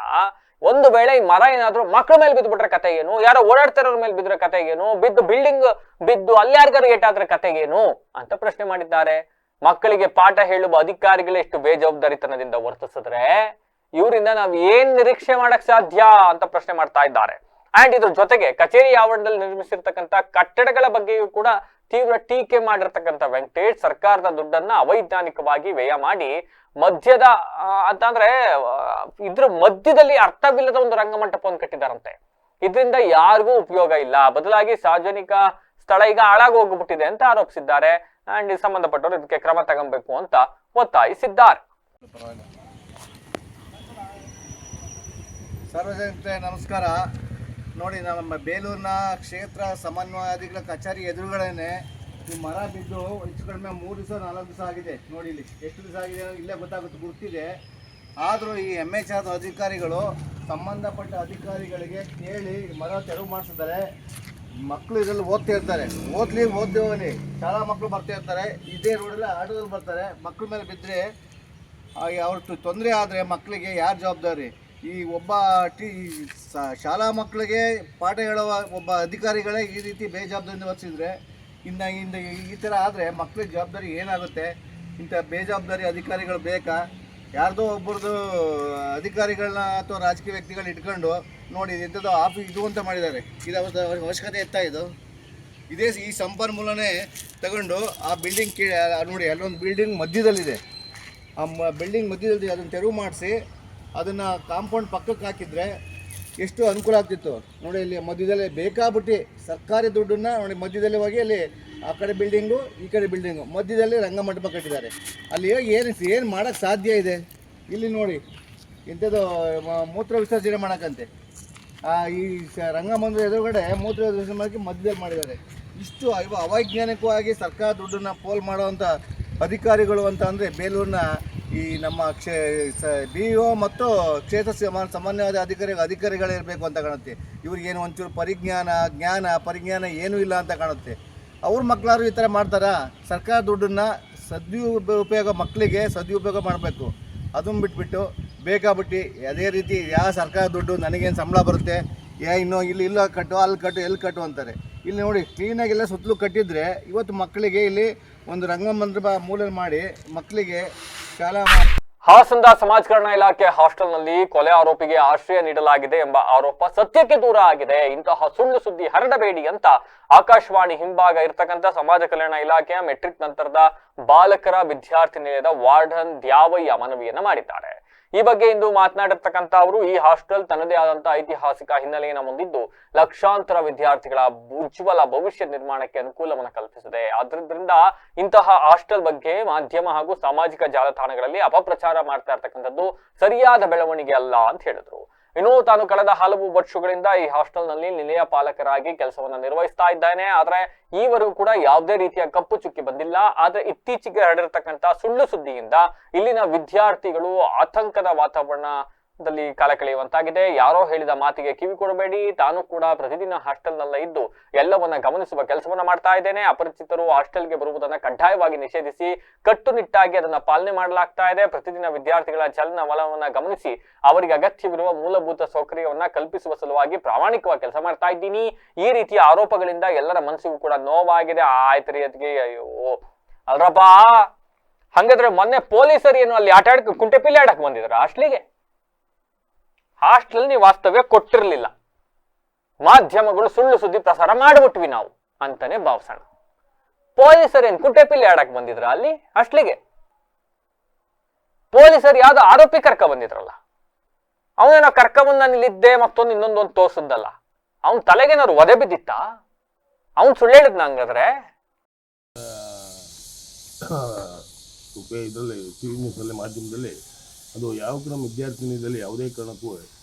S1: ಒಂದು ವೇಳೆ ಈ ಮರ ಏನಾದ್ರೂ ಮಕ್ಕಳ ಮೇಲೆ ಬಿದ್ದು ಬಿಟ್ರೆ ಕತೆ ಏನು, ಯಾರೋ ಓಡಾಡ್ತಿರೋರ ಮೇಲೆ ಬಿದ್ರೆ ಕತೆ ಏನು, ಬಿಲ್ಡಿಂಗ್ ಬಿದ್ದು ಅಲ್ಲಿ ಯಾರಿಗಾರು ಏಟಾದ್ರೆ ಕತೆ ಏನು ಅಂತ ಪ್ರಶ್ನೆ ಮಾಡಿದ್ದಾರೆ. ಮಕ್ಕಳಿಗೆ ಪಾಠ ಹೇಳುವ ಅಧಿಕಾರಿಗಳು ಎಷ್ಟು ಬೇಜವಾಬ್ದಾರಿತನದಿಂದ ವರ್ತಿಸಿದ್ರೆ ಇವರಿಂದ ನಾವ್ ಏನ್ ನಿರೀಕ್ಷೆ ಮಾಡಕ್ ಸಾಧ್ಯ ಅಂತ ಪ್ರಶ್ನೆ ಮಾಡ್ತಾ ಇದ್ದಾರೆ. ಅಂಡ್ ಇದ್ರ ಜೊತೆಗೆ ಕಚೇರಿ ಆವರಣದಲ್ಲಿ ನಿರ್ಮಿಸಿರ್ತಕ್ಕಂಥ ಕಟ್ಟಡಗಳ ಬಗ್ಗೆಯೂ ಕೂಡ ತೀವ್ರ ಟೀಕೆ ಮಾಡಿರ್ತಕ್ಕಂಥ ವೆಂಕಟೇಶ್ ಸರ್ಕಾರದ ದುಡ್ಡನ್ನ ಅವೈಜ್ಞಾನಿಕವಾಗಿ ವ್ಯಯ ಮಾಡಿ ಮಧ್ಯದ ಅಂತಂದ್ರೆ ಇದ್ರ ಮಧ್ಯದಲ್ಲಿ ಅರ್ಥವಿಲ್ಲದ ಒಂದು ರಂಗಮಂಟಪವನ್ನು ಕಟ್ಟಿದಾರಂತೆ. ಇದರಿಂದ ಯಾರಿಗೂ ಉಪಯೋಗ ಇಲ್ಲ, ಬದಲಾಗಿ ಸಾರ್ವಜನಿಕ ಸ್ಥಳ ಈಗ ಹಾಳಾಗಿ ಹೋಗ್ಬಿಟ್ಟಿದೆ ಅಂತ ಆರೋಪಿಸಿದ್ದಾರೆ. ಅಂಡ್ ಸಂಬಂಧಪಟ್ಟವರು ಇದಕ್ಕೆ ಕ್ರಮ ತಗೊಬೇಕು ಅಂತ ಒತ್ತಾಯಿಸಿದ್ದಾರೆ.
S3: ಸಾರ್ವಜನಿಕರೇ ನಮಸ್ಕಾರ. ನೋಡಿ, ನಮ್ಮ ಬೇಲೂರಿನ ಕ್ಷೇತ್ರ ಸಮನ್ವಯಾಧಿಕಾರಿಗಳ ಕಚೇರಿ ಎದುರುಗಡೆನೆ ಈ ಮರ ಬಿದ್ದು ಹೆಚ್ಚು ಕಡಿಮೆ 3 ದಿವಸ 4 ದಿವಸ ಆಗಿದೆ. ನೋಡಿ ಇಲ್ಲಿ ಎಷ್ಟು ದಿವಸ ಆಗಿದೆ ಇಲ್ಲೇ ಗೊತ್ತಾಗುತ್ತೆ, ಗುರ್ತಿದೆ. ಆದರೂ ಈ MHR ಅಧಿಕಾರಿಗಳು ಸಂಬಂಧಪಟ್ಟ ಅಧಿಕಾರಿಗಳಿಗೆ ಕೇಳಿ ಮರ ತೆರವು ಮಾಡಿಸಿದ್ದಾರೆ. ಮಕ್ಕಳು ಇದರಲ್ಲಿ ಓದ್ತಾ ಇರ್ತಾರೆ, ಓದ್ದೇವಲ್ಲಿ ಶಾಲಾ ಮಕ್ಕಳು ಬರ್ತಾ ಇರ್ತಾರೆ, ಇದೇ ರೋಡಲ್ಲಿ ಆಟೋದಲ್ಲಿ ಬರ್ತಾರೆ. ಮಕ್ಕಳ ಮೇಲೆ ಬಿದ್ದರೆ ಅವ್ರ ತೊಂದರೆ ಆದರೆ ಮಕ್ಕಳಿಗೆ ಯಾರು ಜವಾಬ್ದಾರಿ? ಈ ಒಬ್ಬ ಶಾಲಾ ಮಕ್ಕಳಿಗೆ ಪಾಠ ಹೇಳುವ ಒಬ್ಬ ಅಧಿಕಾರಿಗಳೇ ಈ ರೀತಿ ಬೇಜವಾಬ್ದಾರಿಯಿಂದ ವರ್ತಿಸಿದ್ರೆ ಇನ್ನು ಈ ಥರ ಆದರೆ ಮಕ್ಕಳಿಗೆ ಜವಾಬ್ದಾರಿ ಏನಾಗುತ್ತೆ? ಇಂಥ ಬೇಜವಾಬ್ದಾರಿ ಅಧಿಕಾರಿಗಳು ಬೇಕಾ? ಯಾರ್ದೋ ಒಬ್ಬರದು ಅಧಿಕಾರಿಗಳನ್ನ ಅಥವಾ ರಾಜಕೀಯ ವ್ಯಕ್ತಿಗಳು ಇಟ್ಕೊಂಡು ನೋಡಿ ಎಂಥದ್ದು ಆಫೀಸ್ ಇದು ಅಂತ ಮಾಡಿದ್ದಾರೆ. ಇದು ಅವಶ್ಯಕತೆ ಇತ್ತಾ? ಈ ಸಂಪನ್ಮೂಲನೇ ತಗೊಂಡು ಆ ಬಿಲ್ಡಿಂಗ್ ನೋಡಿ ಅಲ್ಲೊಂದು ಬಿಲ್ಡಿಂಗ್ ಮಧ್ಯದಲ್ಲಿದೆ. ಆ ಬಿಲ್ಡಿಂಗ್ ಮಧ್ಯದಲ್ಲಿ ಅದನ್ನು ತೆರವು ಮಾಡಿಸಿ ಅದನ್ನು ಕಾಂಪೌಂಡ್ ಪಕ್ಕಕ್ಕೆ ಹಾಕಿದರೆ ಎಷ್ಟು ಅನುಕೂಲ ಆಗ್ತಿತ್ತು. ನೋಡಿ ಇಲ್ಲಿ ಮಧ್ಯದಲ್ಲೇ ಬೇಕಾಬಿಟ್ಟು ಸರ್ಕಾರಿ ದುಡ್ಡನ್ನು ನೋಡಿ ಮಧ್ಯದಲ್ಲಿ ಹೋಗಿ ಅಲ್ಲಿ ಆ ಕಡೆ ಬಿಲ್ಡಿಂಗು ಈ ಕಡೆ ಬಿಲ್ಡಿಂಗು ಮಧ್ಯದಲ್ಲಿ ರಂಗಮಂಟಪ ಕಟ್ಟಿದ್ದಾರೆ. ಅಲ್ಲಿ ಏನು ಮಾಡೋಕ್ಕೆ ಸಾಧ್ಯ ಇದೆ? ಇಲ್ಲಿ ನೋಡಿ ಇಂಥದ್ದು ಮೂತ್ರ ವಿಸರ್ಜನೆ ಮಾಡೋಕ್ಕಂತೆ ಈ ರಂಗಮಂದಿರ ಎದುರುಗಡೆ ಮೂತ್ರ ವಿಸರ್ಜನೆ ಮಾಡೋಕ್ಕೆ ಮಧ್ಯದಲ್ಲಿ ಮಾಡಿದ್ದಾರೆ. ಇಷ್ಟು ಅವೈಜ್ಞಾನಿಕವಾಗಿ ಸರ್ಕಾರ ದುಡ್ಡನ್ನು ಪೋಲ್ ಮಾಡೋವಂಥ ಅಧಿಕಾರಿಗಳು ಅಂತ ಅಂದರೆ ಬೇಲೂರಿನ ಈ ನಮ್ಮ BO ಮತ್ತು ಕ್ಷೇತ್ರ ಸಮನ್ವಯದ ಅಧಿಕಾರಿಗಳೇ ಇರಬೇಕು ಅಂತ ಕಾಣುತ್ತೆ. ಇವ್ರಿಗೇನು ಒಂಚೂರು ಪರಿಜ್ಞಾನ ಏನೂ ಇಲ್ಲ ಅಂತ ಕಾಣುತ್ತೆ. ಅವ್ರ ಮಕ್ಕಳಾರು ಈ ಥರ ಮಾಡ್ತಾರಾ? ಸರ್ಕಾರ ದುಡ್ಡನ್ನು ಮಕ್ಕಳಿಗೆ ಸದುಪಯೋಗ ಮಾಡಬೇಕು. ಅದನ್ನು ಬಿಟ್ಬಿಟ್ಟು ಬೇಕಾಬಿಟ್ಟು ಅದೇ ರೀತಿ ಯಾವ ಸರ್ಕಾರ ದುಡ್ಡು ನನಗೇನು ಸಂಬಳ ಬರುತ್ತೆ, ಇನ್ನೂ ಇಲ್ಲ ಕಟ್ಟು ಅಲ್ಲಿ ಕಟ್ಟು ಎಲ್ಲಿ ಕಟ್ಟು ಅಂತಾರೆ. ಇಲ್ಲಿ ನೋಡಿ ಕ್ಲೀನಾಗೆಲ್ಲ ಸುತ್ತಲೂ ಕಟ್ಟಿದರೆ ಇವತ್ತು ಮಕ್ಕಳಿಗೆ ಇಲ್ಲಿ ಒಂದು ರಂಗಮಂದಿರ ಮೂಲೆ ಮಾಡಿ ಮಕ್ಕಳಿಗೆ ಶಾಲಾ.
S1: ಹಾಸನದ ಸಮಾಜ ಕಲ್ಯಾಣ ಇಲಾಖೆ ಹಾಸ್ಟೆಲ್ನಲ್ಲಿ ಕೊಲೆ ಆರೋಪಿಗೆ ಆಶ್ರಯ ನೀಡಲಾಗಿದೆ ಎಂಬ ಆರೋಪ ಸತ್ಯಕ್ಕೆ ದೂರ ಆಗಿದೆ. ಇಂತಹ ಸುಳ್ಳು ಸುದ್ದಿ ಹರಡಬೇಡಿ ಅಂತ ಆಕಾಶವಾಣಿ ಹಿಂಭಾಗ ಇರ್ತಕ್ಕಂಥ ಸಮಾಜ ಕಲ್ಯಾಣ ಇಲಾಖೆಯ ಮೆಟ್ರಿಕ್ ನಂತರದ ಬಾಲಕರ ವಿದ್ಯಾರ್ಥಿ ನಿಲಯದ ವಾರ್ಡನ್ ದ್ಯಾವಯ್ಯ ಮನವಿಯನ್ನ ಮಾಡಿದ್ದಾರೆ. ಈ ಬಗ್ಗೆ ಇಂದು ಮಾತನಾಡಿರ್ತಕ್ಕಂಥ ಅವರು ಈ ಹಾಸ್ಟೆಲ್ ತನ್ನದೇ ಆದಂತಹ ಐತಿಹಾಸಿಕ ಹಿನ್ನೆಲೆಯನ್ನು ಹೊಂದಿದ್ದು ಲಕ್ಷಾಂತರ ವಿದ್ಯಾರ್ಥಿಗಳ ಉಜ್ವಲ ಭವಿಷ್ಯ ನಿರ್ಮಾಣಕ್ಕೆ ಅನುಕೂಲವನ್ನು ಕಲ್ಪಿಸಿದೆ. ಆದ್ರಿಂದ ಇಂತಹ ಹಾಸ್ಟೆಲ್ ಬಗ್ಗೆ ಮಾಧ್ಯಮ ಹಾಗೂ ಸಾಮಾಜಿಕ ಜಾಲತಾಣಗಳಲ್ಲಿ ಅಪಪ್ರಚಾರ ಮಾಡ್ತಾ ಇರ್ತಕ್ಕಂಥದ್ದು ಸರಿಯಾದ ಬೆಳವಣಿಗೆ ಅಲ್ಲ ಅಂತ ಹೇಳಿದ್ರು. ಇನ್ನು ತಾನು ಕಳೆದ ಹಲವು ವರ್ಷಗಳಿಂದ ಈ ಹಾಸ್ಟೆಲ್ ನಲ್ಲಿ ನಿಲಯ ಪಾಲಕರಾಗಿ ಕೆಲಸವನ್ನ ನಿರ್ವಹಿಸ್ತಾ ಇದ್ದೇನೆ. ಆದ್ರೆ ಈವರೆಗೂ ಕೂಡ ಯಾವುದೇ ರೀತಿಯ ಕಪ್ಪು ಚುಕ್ಕಿ ಬಂದಿಲ್ಲ. ಆದ್ರೆ ಇತ್ತೀಚೆಗೆ ಹರಡಿರ್ತಕ್ಕಂಥ ಸುಳ್ಳು ಸುದ್ದಿಯಿಂದ ಇಲ್ಲಿನ ವಿದ್ಯಾರ್ಥಿಗಳು ಆತಂಕದ ವಾತಾವರಣ ದಲ್ಲಿ ಕಾಲ ಕಳೆಯುವಂತಾಗಿದೆ. ಯಾರೋ ಹೇಳಿದ ಮಾತಿಗೆ ಕಿವಿ ಕೊಡಬೇಡಿ. ತಾನು ಕೂಡ ಪ್ರತಿದಿನ ಹಾಸ್ಟೆಲ್ನಲ್ಲೇ ಇದ್ದು ಎಲ್ಲವನ್ನ ಗಮನಿಸುವ ಕೆಲಸವನ್ನ ಮಾಡ್ತಾ ಇದ್ದೇನೆ. ಅಪರಿಚಿತರು ಹಾಸ್ಟೆಲ್ಗೆ ಬರುವುದನ್ನ ಕಡ್ಡಾಯವಾಗಿ ನಿಷೇಧಿಸಿ ಕಟ್ಟುನಿಟ್ಟಾಗಿ ಅದನ್ನ ಪಾಲನೆ ಮಾಡಲಾಗ್ತಾ ಇದೆ. ಪ್ರತಿದಿನ ವಿದ್ಯಾರ್ಥಿಗಳ ಚಲನವಲನವನ್ನ ಗಮನಿಸಿ ಅವರಿಗೆ ಅಗತ್ಯವಿರುವ ಮೂಲಭೂತ ಸೌಕರ್ಯವನ್ನ ಕಲ್ಪಿಸುವ ಸಲುವಾಗಿ ಪ್ರಾಮಾಣಿಕವಾಗಿ ಕೆಲಸ ಮಾಡ್ತಾ ಇದ್ದೀನಿ. ಈ ರೀತಿಯ ಆರೋಪಗಳಿಂದ ಎಲ್ಲರ ಮನಸ್ಸಿಗೂ ಕೂಡ ನೋವಾಗಿದೆ. ಆಯ್ತು ರೀ ಅದಕ್ಕೆ ಅಯ್ಯೋ ಅಲ್ರಪ್ಪ. ಹಂಗಾದ್ರೆ ಮೊನ್ನೆ ಪೊಲೀಸರು ಏನು ಅಲ್ಲಿ ಆಟ ಆಡಕ್ಕೆ ಕುಂಟೆಪಿಲ್ಲೆ ಆಡಕ್ ಬಂದಿದ್ರ ಹಾಸ್ಟ್ಲಿಗೆ? ಹಾಸ್ಟೆಲ್ ನೀವು ವಾಸ್ತವ್ಯ ಕೊಟ್ಟಿರ್ಲಿಲ್ಲ, ಮಾಧ್ಯಮಗಳು ಸುಳ್ಳು ಸುದ್ದಿ ಪ್ರಸಾರ ಮಾಡ್ಬಿಟ್ವಿ ನಾವು ಅಂತಾನೆ ಭಾವಿಸೋಣ. ಪೊಲೀಸರು ಏನ್ ಕುಂಟೆಪಿಲ್ಲೆ ಆಡಕ್ ಬಂದಿದ್ರ ಅಲ್ಲಿ ಹಾಸ್ಟ್ಲಿಗೆ? ಪೊಲೀಸರು ಯಾವ್ದೋ ಆರೋಪಿ ಕರ್ಕ ಬಂದಿದ್ರಲ್ಲ, ಅವನೇನೋ ಕರ್ಕ ಬಂದ ನಿಲ್ಲಿದ್ದೆ ಮತ್ತೊಂದು ಇನ್ನೊಂದೊಂದು ತೋರ್ಸದ್ದಲ್ಲ. ಅವನ್ ತಲೆಗೇನಾದ್ರು ಒದೆ ಬಿದ್ದಿತ್ತ? ಅವನ್ ಸುಳ್ಳು ಹೇಳಿದ್ನ ಹಂಗಾದ್ರೆ?
S4: ಇದರಲ್ಲಿ ಟಿ ವಿ ನ್ಯೂಸಲ್ಲಿ ಮಾಧ್ಯಮದಲ್ಲಿ ಅದು ಯಾವ ಕ್ರಮ ವಿದ್ಯಾರ್ಥಿನಿಯಲ್ಲಿ ಯಾವುದೇ ಕಾರಣಕ್ಕೂ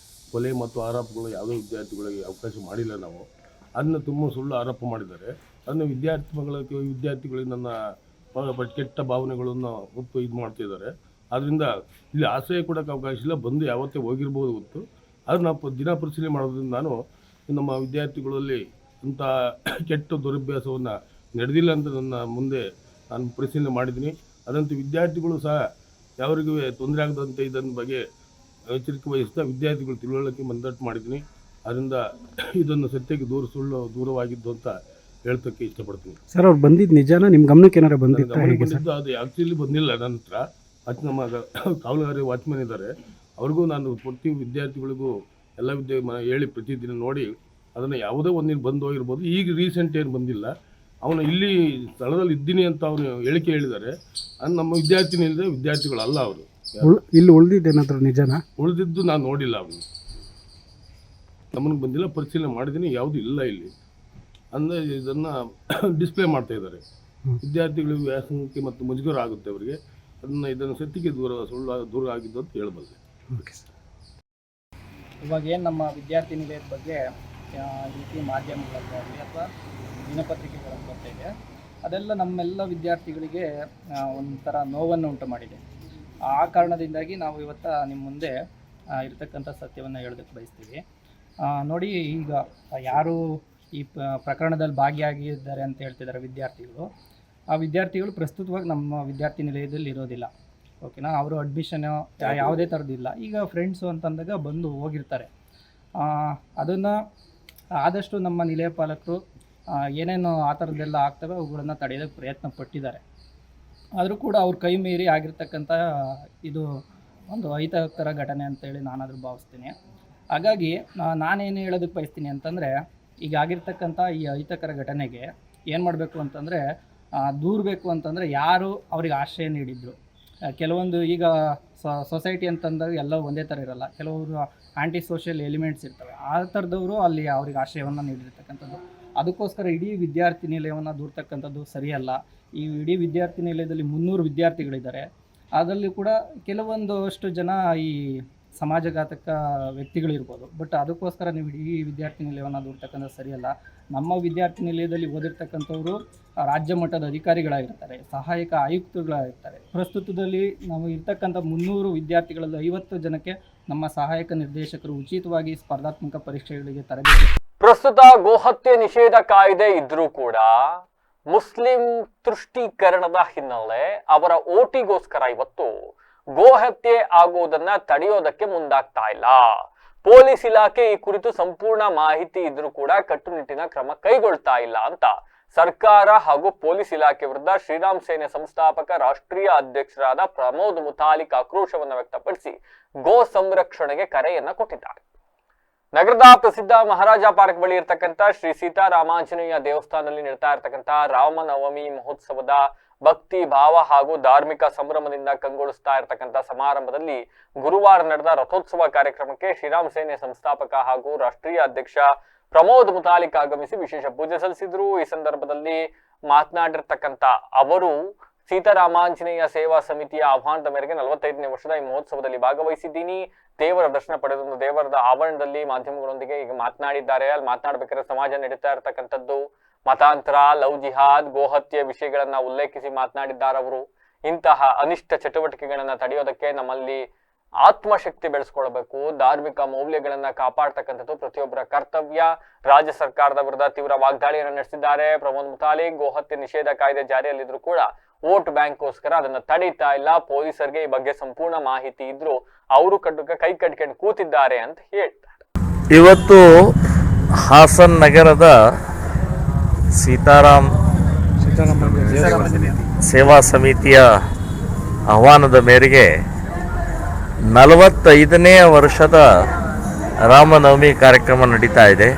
S4: ಕೊಲೆ ಮತ್ತು ಆರೋಪಗಳು ಯಾವುದೇ ವಿದ್ಯಾರ್ಥಿಗಳಿಗೆ ಅವಕಾಶ ಮಾಡಿಲ್ಲ ನಾವು. ಅದನ್ನು ತುಂಬ ಸುಳ್ಳು ಆರೋಪ ಮಾಡಿದ್ದಾರೆ. ಅದನ್ನು ವಿದ್ಯಾರ್ಥಿಗಳಿಗೆ ನನ್ನ ಕೆಟ್ಟ ಭಾವನೆಗಳನ್ನು ಹೊತ್ತು ಇದು ಮಾಡ್ತಿದ್ದಾರೆ. ಆದ್ದರಿಂದ ಇಲ್ಲಿ ಆಶ್ರಯ ಕೊಡೋಕ್ಕೆ ಅವಕಾಶ ಇಲ್ಲ. ಬಂದು ಯಾವತ್ತೇ ಹೋಗಿರ್ಬೋದು ಗೊತ್ತು. ಆದರೆ ನಾವು ದಿನ ಪರಿಶೀಲನೆ ಮಾಡೋದ್ರಿಂದ ನಾನು ನಮ್ಮ ವಿದ್ಯಾರ್ಥಿಗಳಲ್ಲಿ ಇಂಥ ಕೆಟ್ಟ ದುರಭ್ಯಾಸವನ್ನು ನಡೆದಿಲ್ಲ ಅಂತ ನನ್ನ ಮುಂದೆ ನಾನು ಪರಿಶೀಲನೆ ಮಾಡಿದ್ದೀನಿ. ಅದಂತೆ ವಿದ್ಯಾರ್ಥಿಗಳು ಸಹ ಯಾರಿಗೂ ತೊಂದರೆ ಆಗದಂತೆ ಇದನ್ನ ಬಗ್ಗೆ ಎಚ್ಚರಿಕೆ ವಹಿಸ್ತಾ ವಿದ್ಯಾರ್ಥಿಗಳು ತಿಳುವಳಿಕೆ ಮಂದಟ್ಟು ಮಾಡಿದ್ದೀನಿ. ಅದರಿಂದ ಇದನ್ನು ಸತ್ಯಕ್ಕೆ ದೂರವಾಗಿದ್ದು ಅಂತ ಹೇಳ್ತಕ್ಕೆ ಇಷ್ಟಪಡ್ತೀನಿ.
S5: ಸರ್ ಅವ್ರು ಬಂದಿದ್ದು ನಿಜಾನ? ನಿಮ್ಮ ಗಮನಕ್ಕೆ ಏನಾರು ಬಂದಿದ್ದು?
S4: ಅದು ಆ್ಯಕ್ಚುಲಿ ಬಂದಿಲ್ಲ ನನ್ನ ಹತ್ರ. ಮತ್ತು ನಮ್ಮ ಕಾವಲುಗಾರಿ ವಾಚ್ಮನ್ ಇದ್ದಾರೆ, ಅವ್ರಿಗೂ ನಾನು ಪ್ರತಿ ವಿದ್ಯಾರ್ಥಿಗಳಿಗೂ ಎಲ್ಲ ಹೇಳಿ ಪ್ರತಿದಿನ ನೋಡಿ ಅದನ್ನು ಯಾವುದೇ ಒಂದಿನ ಬಂದು ಹೋಗಿರ್ಬೋದು. ಈಗ ರೀಸೆಂಟ್ ಏನು ಬಂದಿಲ್ಲ. ಅವನು ಇಲ್ಲಿ ಸ್ಥಳದಲ್ಲಿ ಇದ್ದೀನಿ ಅಂತ ಅವನು ಹೇಳಿಕೆ ಹೇಳಿದ್ದಾರೆ. ಅದು ನಮ್ಮ ವಿದ್ಯಾರ್ಥಿಗಳಲ್ಲ ಅವರು.
S5: ಇಲ್ಲಿ ಉಳಿದಿದ್ದೇನಾದ್ರು ನಿಜನಾ?
S4: ಉಳಿದಿದ್ದು ನಾನು ನೋಡಿಲ್ಲ. ಅವನು ನಮಗೆ ಬಂದಿಲ್ಲ, ಪರಿಶೀಲನೆ ಮಾಡಿದ್ದೀನಿ, ಯಾವುದೂ ಇಲ್ಲ ಇಲ್ಲಿ. ಅಂದರೆ ಇದನ್ನು ಡಿಸ್ಪ್ಲೇ ಮಾಡ್ತಾ ಇದ್ದಾರೆ. ವಿದ್ಯಾರ್ಥಿಗಳಿಗೆ ವ್ಯಾಸಂಗಕ್ಕೆ ಮತ್ತು ಮುಜುಗರ ಆಗುತ್ತೆ ಅವರಿಗೆ. ಇದನ್ನು ಸತ್ಯಕ್ಕೆ ದೂರ ಆಗಿದ್ದು ಅಂತ ಹೇಳಬಲ್ಲೆ.
S5: Okay sir.
S6: ಇವಾಗ ಏನು ನಮ್ಮ ವಿದ್ಯಾರ್ಥಿ ನಿಲಯದ ಬಗ್ಗೆ ಈ ರೀತಿ ಮಾಧ್ಯಮಗಳಾಗಲಿ ಅಥವಾ ದಿನಪತ್ರಿಕೆಗಳನ್ನು ಬರ್ತಾ ಇದೆ, ಅದೆಲ್ಲ ನಮ್ಮೆಲ್ಲ ವಿದ್ಯಾರ್ಥಿಗಳಿಗೆ ಒಂಥರ ನೋವನ್ನು ಉಂಟು ಮಾಡಿದೆ. ಆ ಕಾರಣದಿಂದಾಗಿ ನಾವು ಇವತ್ತು ನಿಮ್ಮ ಮುಂದೆ ಇರತಕ್ಕಂಥ ಸತ್ಯವನ್ನು ಹೇಳೋದಕ್ಕೆ ಬಯಸ್ತೀವಿ. ನೋಡಿ, ಈಗ ಯಾರು ಈ ಪ್ರಕರಣದಲ್ಲಿ ಭಾಗಿಯಾಗಿದ್ದಾರೆ ಅಂತ ಹೇಳ್ತಿದ್ದಾರೆ ವಿದ್ಯಾರ್ಥಿಗಳು, ಆ ವಿದ್ಯಾರ್ಥಿಗಳು ಪ್ರಸ್ತುತವಾಗಿ ನಮ್ಮ ವಿದ್ಯಾರ್ಥಿ ನಿಲಯದಲ್ಲಿ ಇರೋದಿಲ್ಲ. ಓಕೆನಾ? ಅವರು ಅಡ್ಮಿಷನ್ ಯಾವುದೇ ಥರದ್ದಿಲ್ಲ. ಈಗ ಫ್ರೆಂಡ್ಸು ಅಂತಂದಾಗ ಬಂದು ಹೋಗಿರ್ತಾರೆ. ಅದನ್ನು ಆದಷ್ಟು ನಮ್ಮ ನಿಲಯ ಪಾಲಕರು ಏನೇನು ಆ ಥರದ್ದೆಲ್ಲ ಆಗ್ತವೆ ಅವುಗಳನ್ನು ತಡೆಯೋದಕ್ಕೆ ಪ್ರಯತ್ನ ಪಟ್ಟಿದ್ದಾರೆ. ಆದರೂ ಕೂಡ ಅವ್ರ ಕೈ ಮೀರಿ ಆಗಿರ್ತಕ್ಕಂಥ ಇದು ಒಂದು ಅಹಿತಕರ ಘಟನೆ ಅಂತೇಳಿ ನಾನಾದರೂ ಭಾವಿಸ್ತೀನಿ. ಹಾಗಾಗಿ ನಾನೇನು ಹೇಳೋದಕ್ಕೆ ಬಯಸ್ತೀನಿ ಅಂತಂದರೆ, ಈಗ ಆಗಿರ್ತಕ್ಕಂಥ ಈ ಅಹಿತಕರ ಘಟನೆಗೆ ಏನು ಮಾಡಬೇಕು ಅಂತಂದರೆ, ದೂರಬೇಕು ಅಂತಂದರೆ ಯಾರು ಅವ್ರಿಗೆ ಆಶ್ರಯ ನೀಡಿದ್ರು. ಕೆಲವೊಂದು ಈಗ ಸೊಸೈಟಿ ಅಂತಂದಾಗ ಎಲ್ಲ ಒಂದೇ ಥರ ಇರೋಲ್ಲ. ಕೆಲವರು ಆ್ಯಂಟಿ ಸೋಷಿಯಲ್ ಎಲಿಮೆಂಟ್ಸ್ ಇರ್ತವೆ. ಆ ಥರದವರು ಅಲ್ಲಿ ಅವ್ರಿಗೆ ಆಶ್ರಯವನ್ನು ನೀಡಿರ್ತಕ್ಕಂಥದ್ದು. ಅದಕ್ಕೋಸ್ಕರ ಇಡೀ ವಿದ್ಯಾರ್ಥಿ ನಿಲಯವನ್ನು ದೂರ್ತಕ್ಕಂಥದ್ದು ಸರಿಯಲ್ಲ. ಈ ಇಡೀ ವಿದ್ಯಾರ್ಥಿ ನಿಲಯದಲ್ಲಿ 300 ವಿದ್ಯಾರ್ಥಿಗಳಿದ್ದಾರೆ. ಅದರಲ್ಲಿ ಕೂಡ ಕೆಲವೊಂದಷ್ಟು ಜನ ಈ ಸಮಾಜಘಾತಕ ವ್ಯಕ್ತಿಗಳಿರ್ಬೋದು. ಬಟ್ ಅದಕ್ಕೋಸ್ಕರ ನೀವು ಇಡೀ ವಿದ್ಯಾರ್ಥಿ ನಿಲಯವನ್ನು ದೂರ್ತಕ್ಕಂಥದ್ದು ಸರಿಯಲ್ಲ. ನಮ್ಮ ವಿದ್ಯಾರ್ಥಿ ನಿಲಯದಲ್ಲಿ ಓದಿರ್ತಕ್ಕಂಥವ್ರು ರಾಜ್ಯ ಮಟ್ಟದ ಅಧಿಕಾರಿಗಳಾಗಿರ್ತಾರೆ, ಸಹಾಯಕ ಆಯುಕ್ತಗಳಾಗಿರ್ತಾರೆ. ಪ್ರಸ್ತುತದಲ್ಲಿ ನಾವು ಇರ್ತಕ್ಕಂಥ 300 ವಿದ್ಯಾರ್ಥಿಗಳಲ್ಲಿ 50 ಜನಕ್ಕೆ ನಮ್ಮ ಸಹಾಯಕ ನಿರ್ದೇಶಕರು ಉಚಿತವಾಗಿ ಸ್ಪರ್ಧಾತ್ಮಕ ಪರೀಕ್ಷೆಗಳಿಗೆ ತರಬೇತಿ.
S1: ಪ್ರಸ್ತುತ ಗೋಹತ್ಯೆ ನಿಷೇಧ ಕಾಯ್ದೆ ಇದ್ರೂ ಕೂಡ ಮುಸ್ಲಿಂ ತುಷ್ಟೀಕರಣದ ಹಿನ್ನೆಲೆ ಅವರ ಓಟಿಗೋಸ್ಕರ ಇವತ್ತು ಗೋಹತ್ಯೆ ಆಗುವುದನ್ನ ತಡೆಯೋದಕ್ಕೆ ಮುಂದಾಗ್ತಾ ಇಲ್ಲ. ಪೊಲೀಸ್ ಇಲಾಖೆ ಈ ಕುರಿತು ಸಂಪೂರ್ಣ ಮಾಹಿತಿ ಇದ್ರೂ ಕೂಡ ಕಟ್ಟುನಿಟ್ಟಿನ ಕ್ರಮ ಕೈಗೊಳ್ತಾ ಇಲ್ಲ ಅಂತ ಸರ್ಕಾರ ಹಾಗೂ ಪೊಲೀಸ್ ಇಲಾಖೆ ವಿರುದ್ಧ ಶ್ರೀರಾಮ್ ಸೇನೆ ಸಂಸ್ಥಾಪಕ ರಾಷ್ಟ್ರೀಯ ಅಧ್ಯಕ್ಷರಾದ ಪ್ರಮೋದ್ ಮುತಾಲಿಕ್ ಆಕ್ರೋಶವನ್ನು ವ್ಯಕ್ತಪಡಿಸಿ ಗೋ ಸಂರಕ್ಷಣೆಗೆ ಕರೆಯನ್ನ ಕೊಟ್ಟಿದ್ದಾರೆ. ನಗರದ ಪ್ರಸಿದ್ಧ ಮಹಾರಾಜ ಪಾರ್ಕ್ ಬಳಿ ಇರತಕ್ಕಂಥ ಶ್ರೀ ಸೀತಾರಾಮಾಂಜನೇಯ ದೇವಸ್ಥಾನದಲ್ಲಿ ನಡೀತಾ ಇರತಕ್ಕಂಥ ರಾಮನವಮಿ ಮಹೋತ್ಸವದ ಭಕ್ತಿ ಭಾವ ಹಾಗೂ ಧಾರ್ಮಿಕ ಸಂಭ್ರಮದಿಂದ ಕಂಗೊಳಿಸ್ತಾ ಇರತಕ್ಕಂಥ ಸಮಾರಂಭದಲ್ಲಿ ಗುರುವಾರ ನಡೆದ ರಥೋತ್ಸವ ಕಾರ್ಯಕ್ರಮಕ್ಕೆ ಶ್ರೀರಾಮ್ ಸೇನೆ ಸಂಸ್ಥಾಪಕ ಹಾಗೂ ರಾಷ್ಟ್ರೀಯ ಅಧ್ಯಕ್ಷ ಪ್ರಮೋದ್ ಮುತಾಲಿಕ್ ಆಗಮಿಸಿ ವಿಶೇಷ ಪೂಜೆ ಸಲ್ಲಿಸಿದ್ರು. ಈ ಸಂದರ್ಭದಲ್ಲಿ ಮಾತನಾಡಿರ್ತಕ್ಕಂಥ ಅವರು ಸೀತಾರಾಮಾಂಜನೇಯ ಸೇವಾ ಸಮಿತಿಯ ಆಹ್ವಾನದ ಮೇರೆಗೆ 45ನೇ ವರ್ಷದ ಈ ಮಹೋತ್ಸವದಲ್ಲಿ ಭಾಗವಹಿಸಿದ್ದೀನಿ. ದೇವರ ದರ್ಶನ ಪಡೆದು ದೇವರದ ಆವರಣದಲ್ಲಿ ಮಾಧ್ಯಮಗಳೊಂದಿಗೆ ಈಗ ಮಾತನಾಡಿದ್ದಾರೆ. ಅಲ್ಲಿ ಮಾತನಾಡ್ಬೇಕಾದ್ರೆ ಸಮಾಜ ನಡೀತಾ ಇರತಕ್ಕಂಥದ್ದು ಮತಾಂತರ, ಲವ್ ಜಿಹಾದ್, ಗೋಹತ್ಯೆ ವಿಷಯಗಳನ್ನ ಉಲ್ಲೇಖಿಸಿ ಮಾತನಾಡಿದ್ದಾರೆ ಅವರು. ಇಂತಹ ಅನಿಷ್ಟ ಚಟುವಟಿಕೆಗಳನ್ನ ತಡೆಯೋದಕ್ಕೆ ನಮ್ಮಲ್ಲಿ ಆತ್ಮಶಕ್ತಿ ಬೆಳೆಸ್ಕೊಳ್ಬೇಕು, ಧಾರ್ಮಿಕ ಮೌಲ್ಯಗಳನ್ನ ಕಾಪಾಡ್ತಕ್ಕಂಥದ್ದು ಪ್ರತಿಯೊಬ್ಬರ ಕರ್ತವ್ಯ. ರಾಜ್ಯ ಸರ್ಕಾರದ ವಿರುದ್ಧ ತೀವ್ರ ವಾಗ್ದಾಳಿಯನ್ನು ನಡೆಸಿದ್ದಾರೆ ಪ್ರಮೋದ್ ಮುತಾಲಿಕ್. ಗೋಹತ್ಯೆ ನಿಷೇಧ ಕಾಯ್ದೆ ಜಾರಿಯಲ್ಲಿದ್ರು ಕೂಡ ವೋಟ್ ಬ್ಯಾಂಕ್ಗೋಸ್ಕರ ಅದನ್ನ ತಡೀತಾ ಇಲ್ಲ. ಪೊಲೀಸರಿಗೆ ಈ ಬಗ್ಗೆ ಸಂಪೂರ್ಣ ಮಾಹಿತಿ ಇದ್ರು ಅವರು ಕೈ ಕಟ್ಕೊಂಡು ಕೂತಿದ್ದಾರೆ ಅಂತ ಹೇಳ್ತಾರೆ.
S7: ಇವತ್ತು ಹಾಸನ್ ನಗರದ ಸೀತಾರಾಮ್ ಸೇವಾ ಸಮಿತಿಯ ಆಹ್ವಾನದ ಮೇರೆಗೆ 45ನೇ ವರ್ಷದ ರಾಮನವಮಿ ಕಾರ್ಯಕ್ರಮ ನಡೀತಾ ಇದೆ.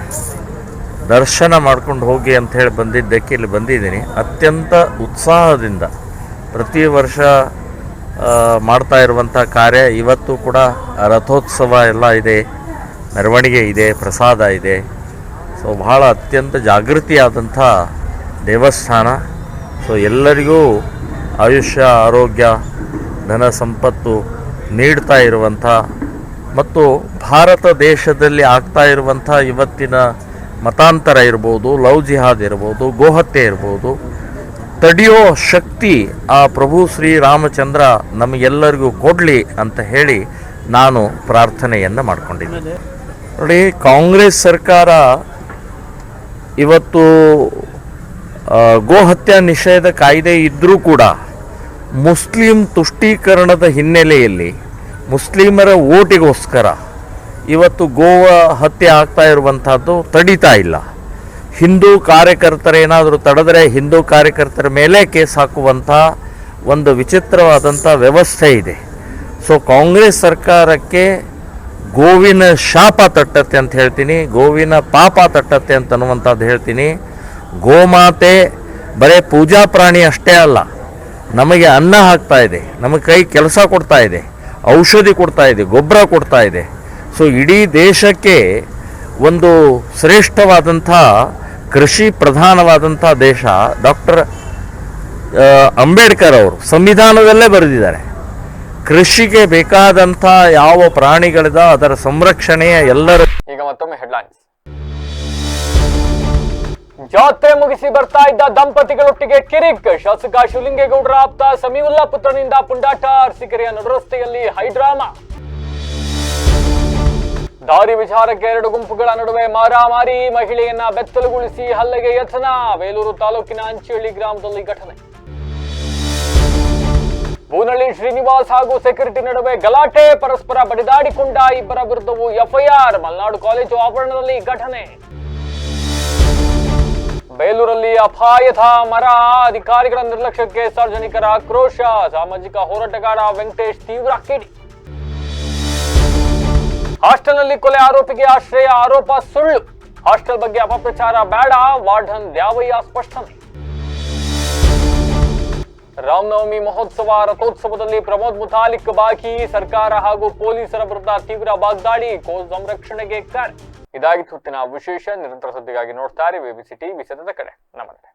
S7: ದರ್ಶನ ಮಾಡ್ಕೊಂಡು ಹೋಗಿ ಅಂತ ಹೇಳಿ ಬಂದಿದ್ದಕ್ಕೆ ಇಲ್ಲಿ ಬಂದಿದ್ದೀನಿ. ಅತ್ಯಂತ ಉತ್ಸಾಹದಿಂದ ಪ್ರತಿ ವರ್ಷ ಮಾಡ್ತಾ ಇರುವಂಥ ಕಾರ್ಯ. ಇವತ್ತು ಕೂಡ ರಥೋತ್ಸವ ಎಲ್ಲ ಇದೆ, ಮೆರವಣಿಗೆ ಇದೆ, ಪ್ರಸಾದ ಇದೆ. ಸೊ ಭಾಳ ಅತ್ಯಂತ ಜಾಗೃತಿಯಾದಂಥ ದೇವಸ್ಥಾನ. ಸೊ ಎಲ್ಲರಿಗೂ ಆಯುಷ್ಯ, ಆರೋಗ್ಯ, ಧನ ಸಂಪತ್ತು ನೀಡ್ತಾ ಇರುವಂಥ ಮತ್ತು ಭಾರತ ದೇಶದಲ್ಲಿ ಆಗ್ತಾ ಇರುವಂಥ ಇವತ್ತಿನ ಮತಾಂತರ ಇರ್ಬೋದು, ಲವ್ ಜಿಹಾದ್ ಇರ್ಬೋದು, ಗೋಹತ್ಯೆ ಇರ್ಬೋದು, ತಡೆಯೋ ಶಕ್ತಿ ಆ ಪ್ರಭು ಶ್ರೀರಾಮಚಂದ್ರ ನಮಗೆಲ್ಲರಿಗೂ ಕೊಡಲಿ ಅಂತ ಹೇಳಿ ನಾನು ಪ್ರಾರ್ಥನೆಯನ್ನು ಮಾಡಿಕೊಂಡಿದ್ದೀನಿ. ನೋಡಿ, ಕಾಂಗ್ರೆಸ್ ಸರ್ಕಾರ ಇವತ್ತು ಗೋಹತ್ಯೆ ನಿಷೇಧ ಕಾಯ್ದೆ ಇದ್ದರೂ ಕೂಡ ಮುಸ್ಲಿಂ ತುಷ್ಟೀಕರಣದ ಹಿನ್ನೆಲೆಯಲ್ಲಿ ಮುಸ್ಲಿಮರ ಓಟಿಗೋಸ್ಕರ ಇವತ್ತು ಗೋವ ಹತ್ಯೆ ಆಗ್ತಾ ಇರುವಂಥದ್ದು ತಡೀತಾ ಇಲ್ಲ. ಹಿಂದೂ ಕಾರ್ಯಕರ್ತರೇನಾದರೂ ತಡೆದರೆ ಹಿಂದೂ ಕಾರ್ಯಕರ್ತರ ಮೇಲೆ ಕೇಸ್ ಹಾಕುವಂಥ ಒಂದು ವಿಚಿತ್ರವಾದಂಥ ವ್ಯವಸ್ಥೆ ಇದೆ. ಸೊ ಕಾಂಗ್ರೆಸ್ ಸರ್ಕಾರಕ್ಕೆ ಗೋವಿನ ಶಾಪ ತಟ್ಟತ್ತೆ ಅಂತ ಹೇಳ್ತೀನಿ, ಗೋವಿನ ಪಾಪ ತಟ್ಟತ್ತೆ ಅಂತ ಅನ್ನುವಂಥದ್ದು ಹೇಳ್ತೀನಿ. ಗೋಮಾತೆ ಬರೀ ಪೂಜಾ ಪ್ರಾಣಿ ಅಷ್ಟೇ ಅಲ್ಲ, ನಮಗೆ ಅನ್ನ ಹಾಕ್ತಾ ಇದೆ, ನಮಗೆ ಕೈ ಕೆಲಸ ಕೊಡ್ತಾ ಇದೆ, ಔಷಧಿ ಕೊಡ್ತಾ ಇದೆ, ಗೊಬ್ಬರ ಕೊಡ್ತಾ ಇದೆ. ಸೊ ಇಡೀ ದೇಶಕ್ಕೆ ಒಂದು ಶ್ರೇಷ್ಠವಾದಂಥ ಕೃಷಿ ಪ್ರಧಾನವಾದಂಥ ದೇಶ. ಡಾಕ್ಟರ್ ಅಂಬೇಡ್ಕರ್ ಅವರು ಸಂವಿಧಾನದಲ್ಲೇ ಬರೆದಿದ್ದಾರೆ, ಕೃಷಿಗೆ ಬೇಕಾದಂಥ ಯಾವ ಪ್ರಾಣಿಗಳಿದ ಅದರ ಸಂರಕ್ಷಣೆಯ ಎಲ್ಲರ.
S1: ಈಗ ಮತ್ತೊಮ್ಮೆ ಹೆಡ್ಲೈನ್ಸ್. ಜಾತ್ರೆ ಮುಗಿಸಿ ಬರ್ತಾ ಇದ್ದ ದಂಪತಿಗಳೊಟ್ಟಿಗೆ ಕಿರಿಕ್. ಶಾಸಕ ಶಿವಲಿಂಗೇಗೌಡರ ಆಪ್ತ ಸಮೀವುಲ್ಲಾ ಪುತ್ರನಿಂದ ಪುಂಡಾಟ. ಅರಸೀಕೆರೆಯ ನಡುರಸ್ತೆಯಲ್ಲಿ ಹೈಡ್ರಾಮಾ. ದಾರಿ ವಿಚಾರಕ್ಕೆ ಎರಡು ಗುಂಪುಗಳ ನಡುವೆ ಮಾರಾಮಾರಿ. ಮಹಿಳೆಯನ್ನ ಬೆತ್ತಲುಗೊಳಿಸಿ ಹಲ್ಲೆಗೆ ಯತ್ನ. ಬೇಲೂರು ತಾಲೂಕಿನ ಅಂಚಿಹಳ್ಳಿ ಗ್ರಾಮದಲ್ಲಿ ಘಟನೆ. ಬೂನಳ್ಳಿ ಶ್ರೀನಿವಾಸ್ ಹಾಗೂ ಸೆಕ್ಯೂರಿಟಿ ನಡುವೆ ಗಲಾಟೆ. ಪರಸ್ಪರ ಬಡಿದಾಡಿಕೊಂಡ ಇಬ್ಬರ ವಿರುದ್ಧವೂ ಎಫ್ಐಆರ್. ಮಲೆನಾಡು ಕಾಲೇಜು ಆವರಣದಲ್ಲಿ ಘಟನೆ. ಬೇಲೂರಲ್ಲಿ ಅಪಾಯದ ಮರ. ಅಧಿಕಾರಿಗಳ ನಿರ್ಲಕ್ಷ್ಯಕ್ಕೆ ಸಾರ್ವಜನಿಕರ ಆಕ್ರೋಶ. ಸಾಮಾಜಿಕ ಹೋರಾಟಗಾರ ವೆಂಕಟೇಶ್ ತೀವ್ರ ಕಿಡಿ. ಹಾಸ್ಟೆಲ್ನಲ್ಲಿ ಕೊಲೆ ಆರೋಪಿಗೆ ಆಶ್ರಯ. ಆರೋಪ ಸುಳ್ಳು. ಹಾಸ್ಟೆಲ್ ಬಗ್ಗೆ ಅಪಪ್ರಚಾರ ಬೇಡ. ವಾರ್ಡನ್ ದ್ಯಾವಯ್ಯ ಸ್ಪಷ್ಟನೆ. ರಾಮನವಮಿ ಮಹೋತ್ಸವ, ರಥೋತ್ಸವದಲ್ಲಿ ಪ್ರಮೋದ್ ಮುತಾಲಿಕ್ ಭಾಗಿ. ಸರ್ಕಾರ ಹಾಗೂ ಪೊಲೀಸರ ವಿರುದ್ಧ ತೀವ್ರ ವಾಗ್ದಾಳಿ. ಗೋ ಸಂರಕ್ಷಣೆಗೆ ಕರೆ. ಇದಾಗಿತ್ತು ಹೊತ್ತಿನ ವಿಶೇಷ. ನಿರಂತರ ಸುದ್ದಿಗಾಗಿ ನೋಡ್ತಾರೆ ವಿಬಿಸಿ ಟಿವಿ, ಸತತ ಕಡೆ. ನಮಸ್ತೆ.